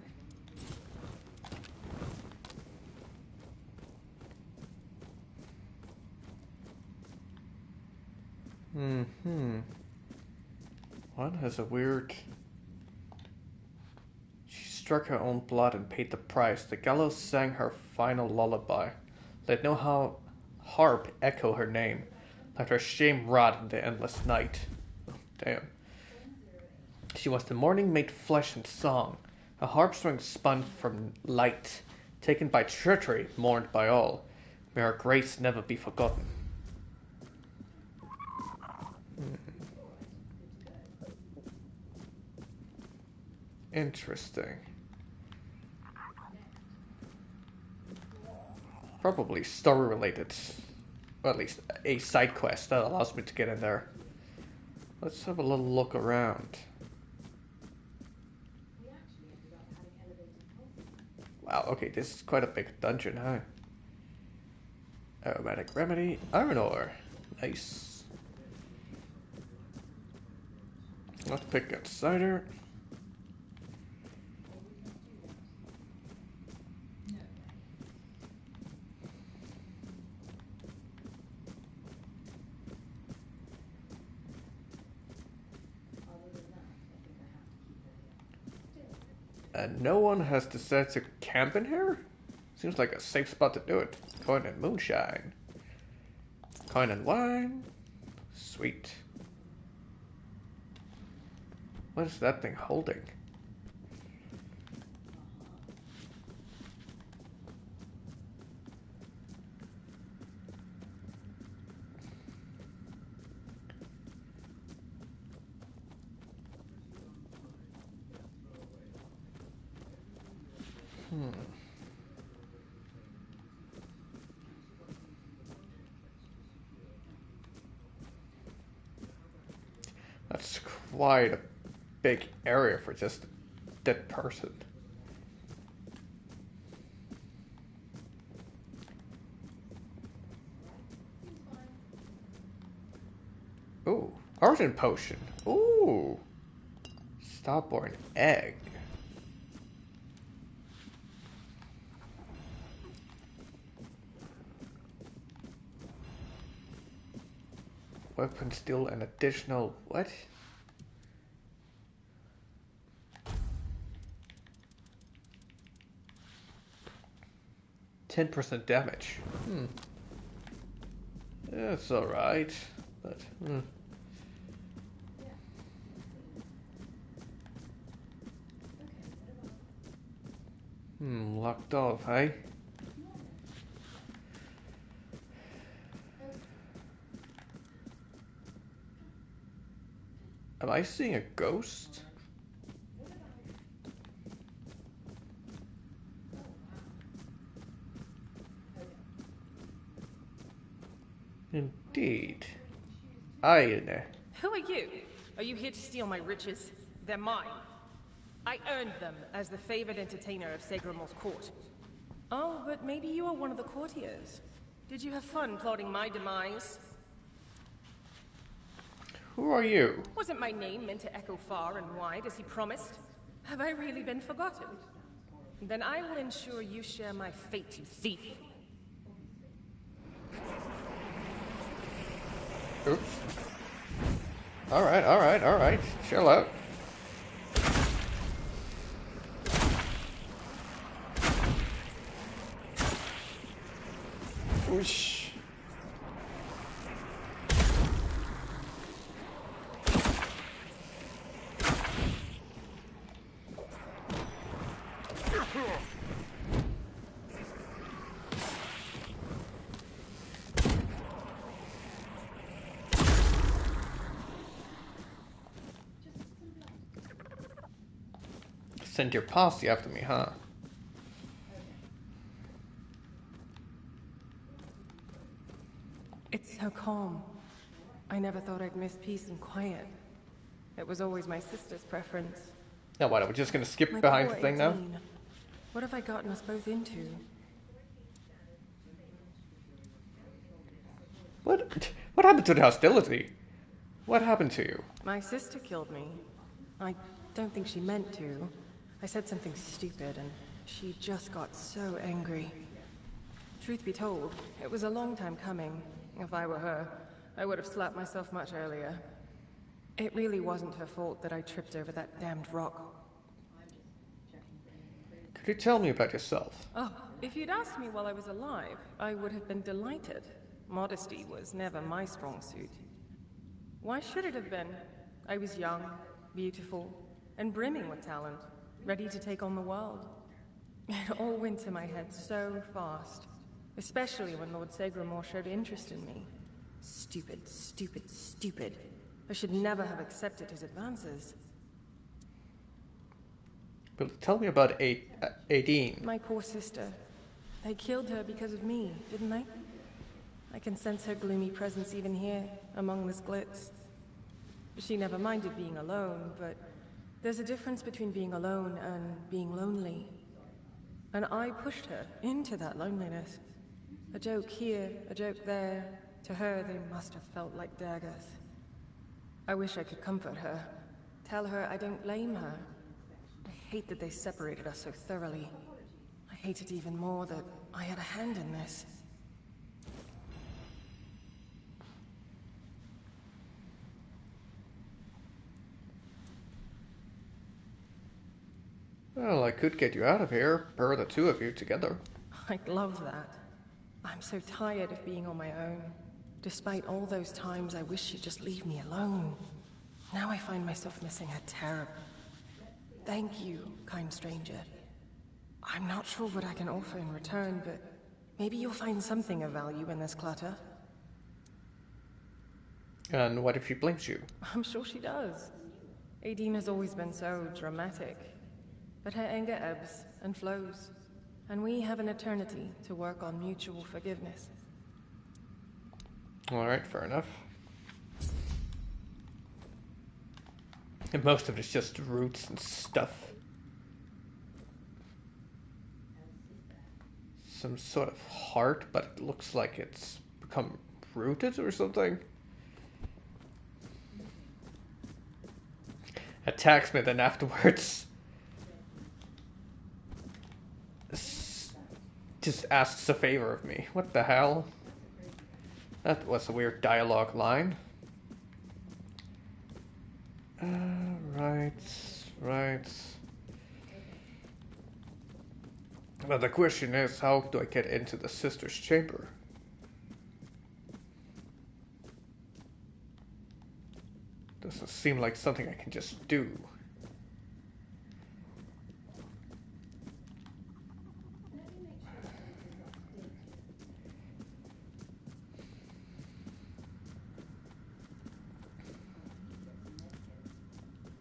One has a weird... She struck her own blood and paid the price. The gallows sang her final lullaby. Let no harp echo her name. Let her shame rot in the endless night. Oh, damn. She was the morning made flesh and song. A harpstring spun from light. Taken by treachery, mourned by all. May her grace never be forgotten. Interesting. Probably story related. Or at least a side quest that allows me to get in there. Let's have a little look around. Wow, okay, this is quite a big dungeon, huh? Aromatic remedy, iron ore. Nice. Let's pick up cider. And no one has decided to camp in here? Seems like a safe spot to do it. Coin and moonshine. Coin and wine. Sweet. What is that thing holding? That's quite a big area for just a dead person. Ooh, origin potion. Ooh, stillborn egg. Weapon steal an additional what? 10% damage. That's alright, but locked off, hey? Am I seeing a ghost? Indeed. Who are you? Are you here to steal my riches? They're mine. I earned them as the favored entertainer of Segramor's court. Oh, but maybe you are one of the courtiers. Did you have fun plotting my demise? Who are you? Wasn't my name meant to echo far and wide as he promised? Have I really been forgotten? Then I will ensure you share my fate, you thief. Oops. Alright. Chill out. Whoosh. Send your posse after me, huh? It's so calm. I never thought I'd miss peace and quiet. It was always my sister's preference. Now what, are we just gonna skip behind the thing now? What have I gotten us both into? What happened to the hostility? What happened to you? My sister killed me. I don't think she meant to. I said something stupid and she just got so angry. Truth be told, it was a long time coming. If I were her, I would have slapped myself much earlier. It really wasn't her fault that I tripped over that damned rock. Could you tell me about yourself? Oh, if you'd asked me while I was alive, I would have been delighted. Modesty was never my strong suit. Why should it have been? I was young, beautiful, and brimming with talent, ready to take on the world. It all went to my head so fast, especially when Lord Segramore showed interest in me. Stupid, stupid, stupid. I should never have accepted his advances. But tell me about Aideen. My poor sister. They killed her because of me, didn't they? I can sense her gloomy presence even here, among this glitz. She never minded being alone, but there's a difference between being alone and being lonely. And I pushed her into that loneliness. A joke here, a joke there. To her, they must have felt like daggers. I wish I could comfort her. Tell her I don't blame her. I hate that they separated us so thoroughly. I hate it even more that I had a hand in this. Well, I could get you out of here, pair the two of you together. I'd love that. I'm so tired of being on my own. Despite all those times I wish she'd just leave me alone. Now I find myself missing her terribly. Thank you, kind stranger. I'm not sure what I can offer in return, but maybe you'll find something of value in this clutter. And what if she blames you? I'm sure she does. Aideen has always been so dramatic. But her anger ebbs and flows, and we have an eternity to work on mutual forgiveness. Alright, fair enough. And most of it's just roots and stuff. Some sort of heart, but it looks like it's become rooted or something. Attacks me, then afterwards just asks a favor of me. What the hell? That was a weird dialogue line. Right. But the question is, how do I get into the sister's chamber? Doesn't seem like something I can just do.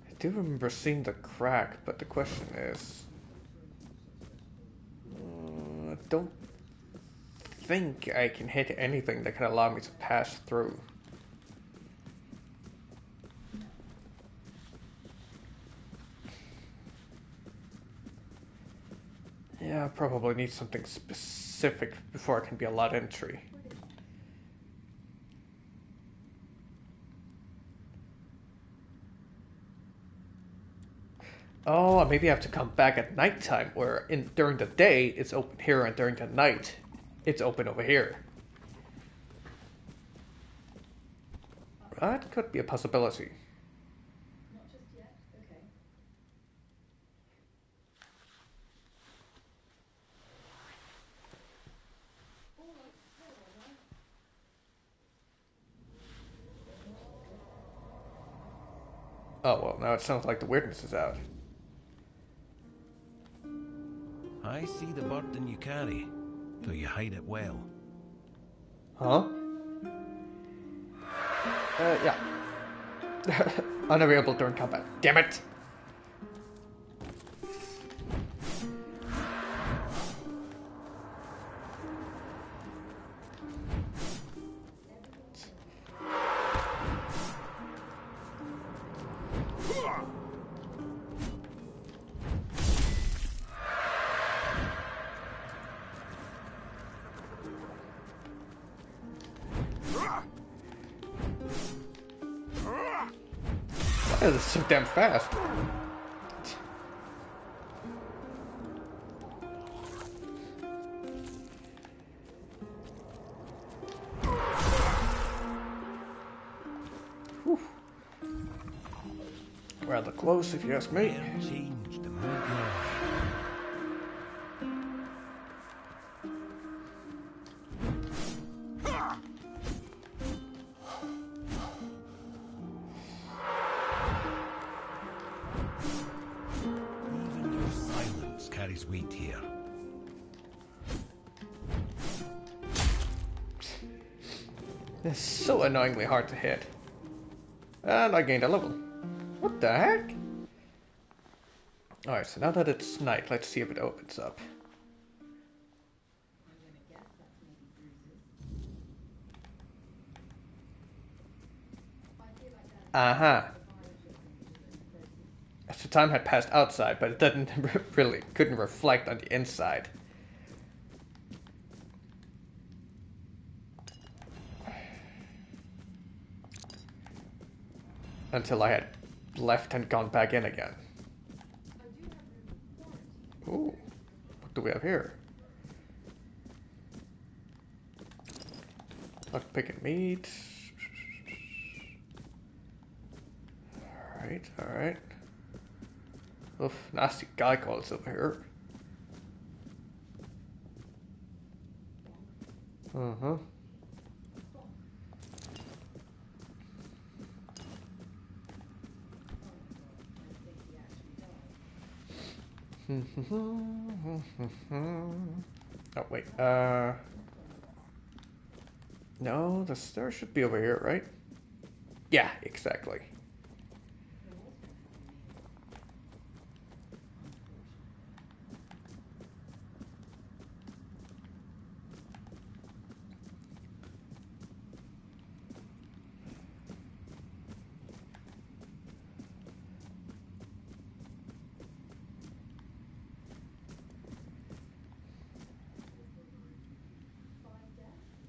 I do remember seeing the crack, but the question is, I don't think I can hit anything that can allow me to pass through. Yeah, probably need something specific before I can be allowed entry. Oh, maybe I have to come back at nighttime, where during the day it's open here, and during the night it's open over here. That could be a possibility. Oh, well, now it sounds like the weirdness is out. I see the burden you carry, though you hide it well. Huh? Yeah. Unavailable during combat. Damn it! Why is it so damn fast? Whew. Rather close, if you ask me. Changed the mood. Weight here. It's so annoyingly hard to hit. And I gained a level. What the heck? Alright, so now that it's night, let's see if it opens up. Uh-huh. The time had passed outside, but it couldn't reflect on the inside. Until I had left and gone back in again. Ooh, what do we have here? Lockpick meat. Alright. Oof, nasty guy calls over here. Uh-huh. Oh, wait, no, the stairs should be over here, right? Yeah, exactly.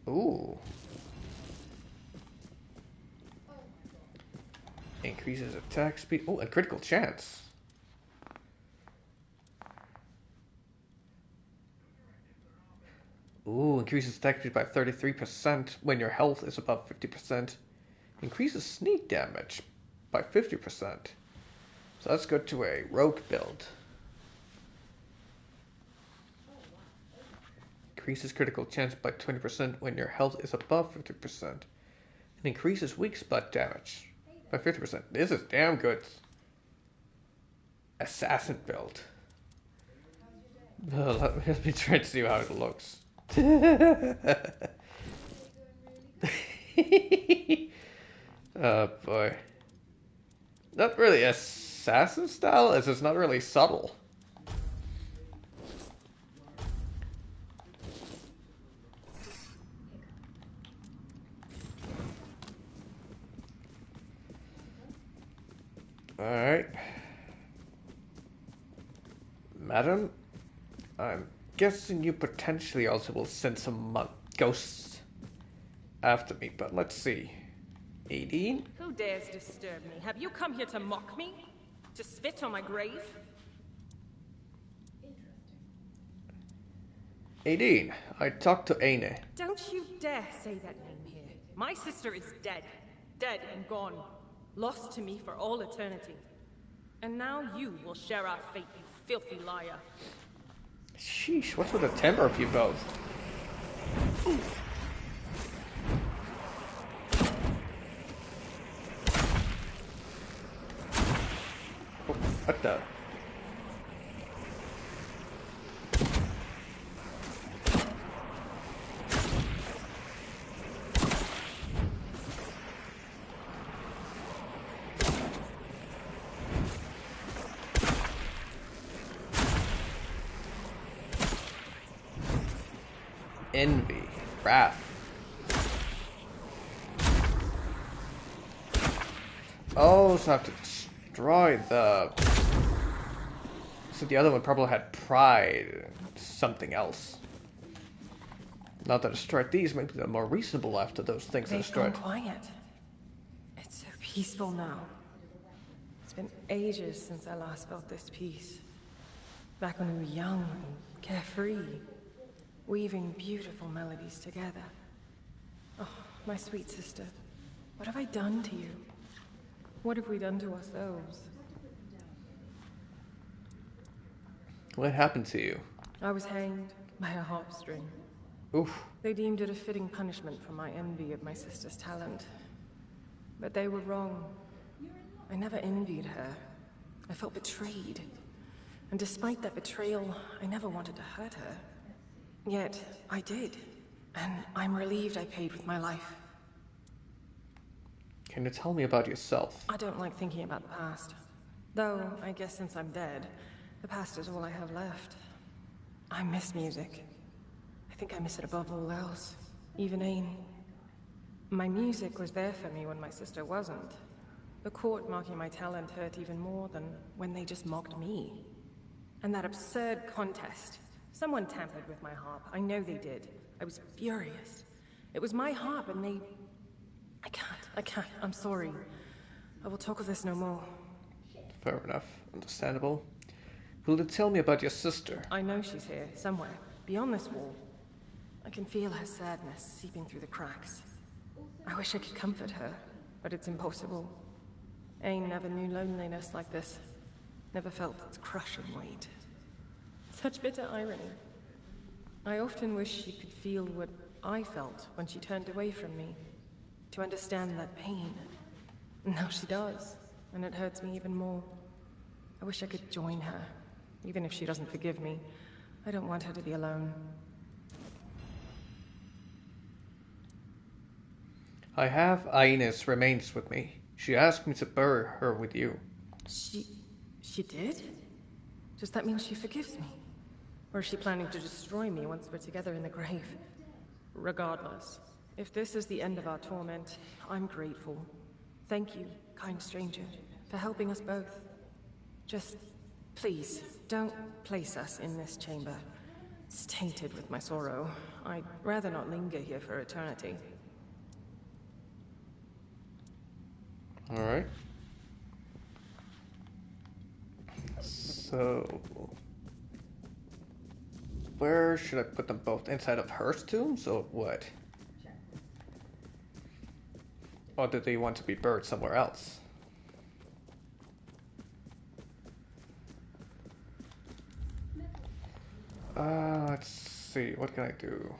Ooh. Increases attack speed. Oh, and critical chance. Ooh, increases attack speed by 33% when your health is above 50%. Increases sneak damage by 50%. So let's go to a rogue build. Increases critical chance by 20% when your health is above 50%. And increases weak spot damage by 50%. This is damn good. Assassin build. Let me try to see how it looks. Oh boy. Not really assassin style, as it's not really subtle. Alright. Madam, I'm guessing you potentially also will send some ghosts after me, but let's see. 18? Who dares disturb me? Have you come here to mock me? To spit on my grave? 18. I talked to Aine. Don't you dare say that name here. My sister is dead. Dead and gone. Lost to me for all eternity. And now you will share our fate, you filthy liar. Sheesh, what's with the temper of you both? Oh, what the? Envy, wrath. Oh, so I have to destroy the... So the other one probably had pride, something else. Not that I destroyed these, maybe they're more reasonable after those things I destroyed. They've gone quiet. It's so peaceful now. It's been ages since I last felt this peace. Back when we were young and carefree. Weaving beautiful melodies together. Oh, my sweet sister. What have I done to you? What have we done to ourselves? What happened to you? I was hanged by a harp string. Oof. They deemed it a fitting punishment for my envy of my sister's talent. But they were wrong. I never envied her. I felt betrayed. And despite that betrayal, I never wanted to hurt her. Yet, I did. And I'm relieved I paid with my life. Can you tell me about yourself? I don't like thinking about the past. Though, I guess since I'm dead, the past is all I have left. I miss music. I think I miss it above all else. Even Ain. My music was there for me when my sister wasn't. The court mocking my talent hurt even more than when they just mocked me. And that absurd contest. Someone tampered with my harp. I know they did. I was furious. It was my harp and they... I can't. I'm sorry. I will talk of this no more. Fair enough. Understandable. Will you tell me about your sister? I know she's here, somewhere, beyond this wall. I can feel her sadness seeping through the cracks. I wish I could comfort her, but it's impossible. Ain never knew loneliness like this. Never felt its crushing weight. Such bitter irony. I often wish she could feel what I felt when she turned away from me. To understand that pain. Now she does, and it hurts me even more. I wish I could join her, even if she doesn't forgive me. I don't want her to be alone. I have Aine's remains with me. She asked me to bury her with you. She did? Does that mean she forgives me? Or is she planning to destroy me once we're together in the grave? Regardless, if this is the end of our torment, I'm grateful. Thank you, kind stranger, for helping us both. Just, please, don't place us in this chamber. It's tainted with my sorrow. I'd rather not linger here for eternity. Alright. So... where should I put them both? Inside of her tombs or what? Or do they want to be buried somewhere else? Let's see, what can I do?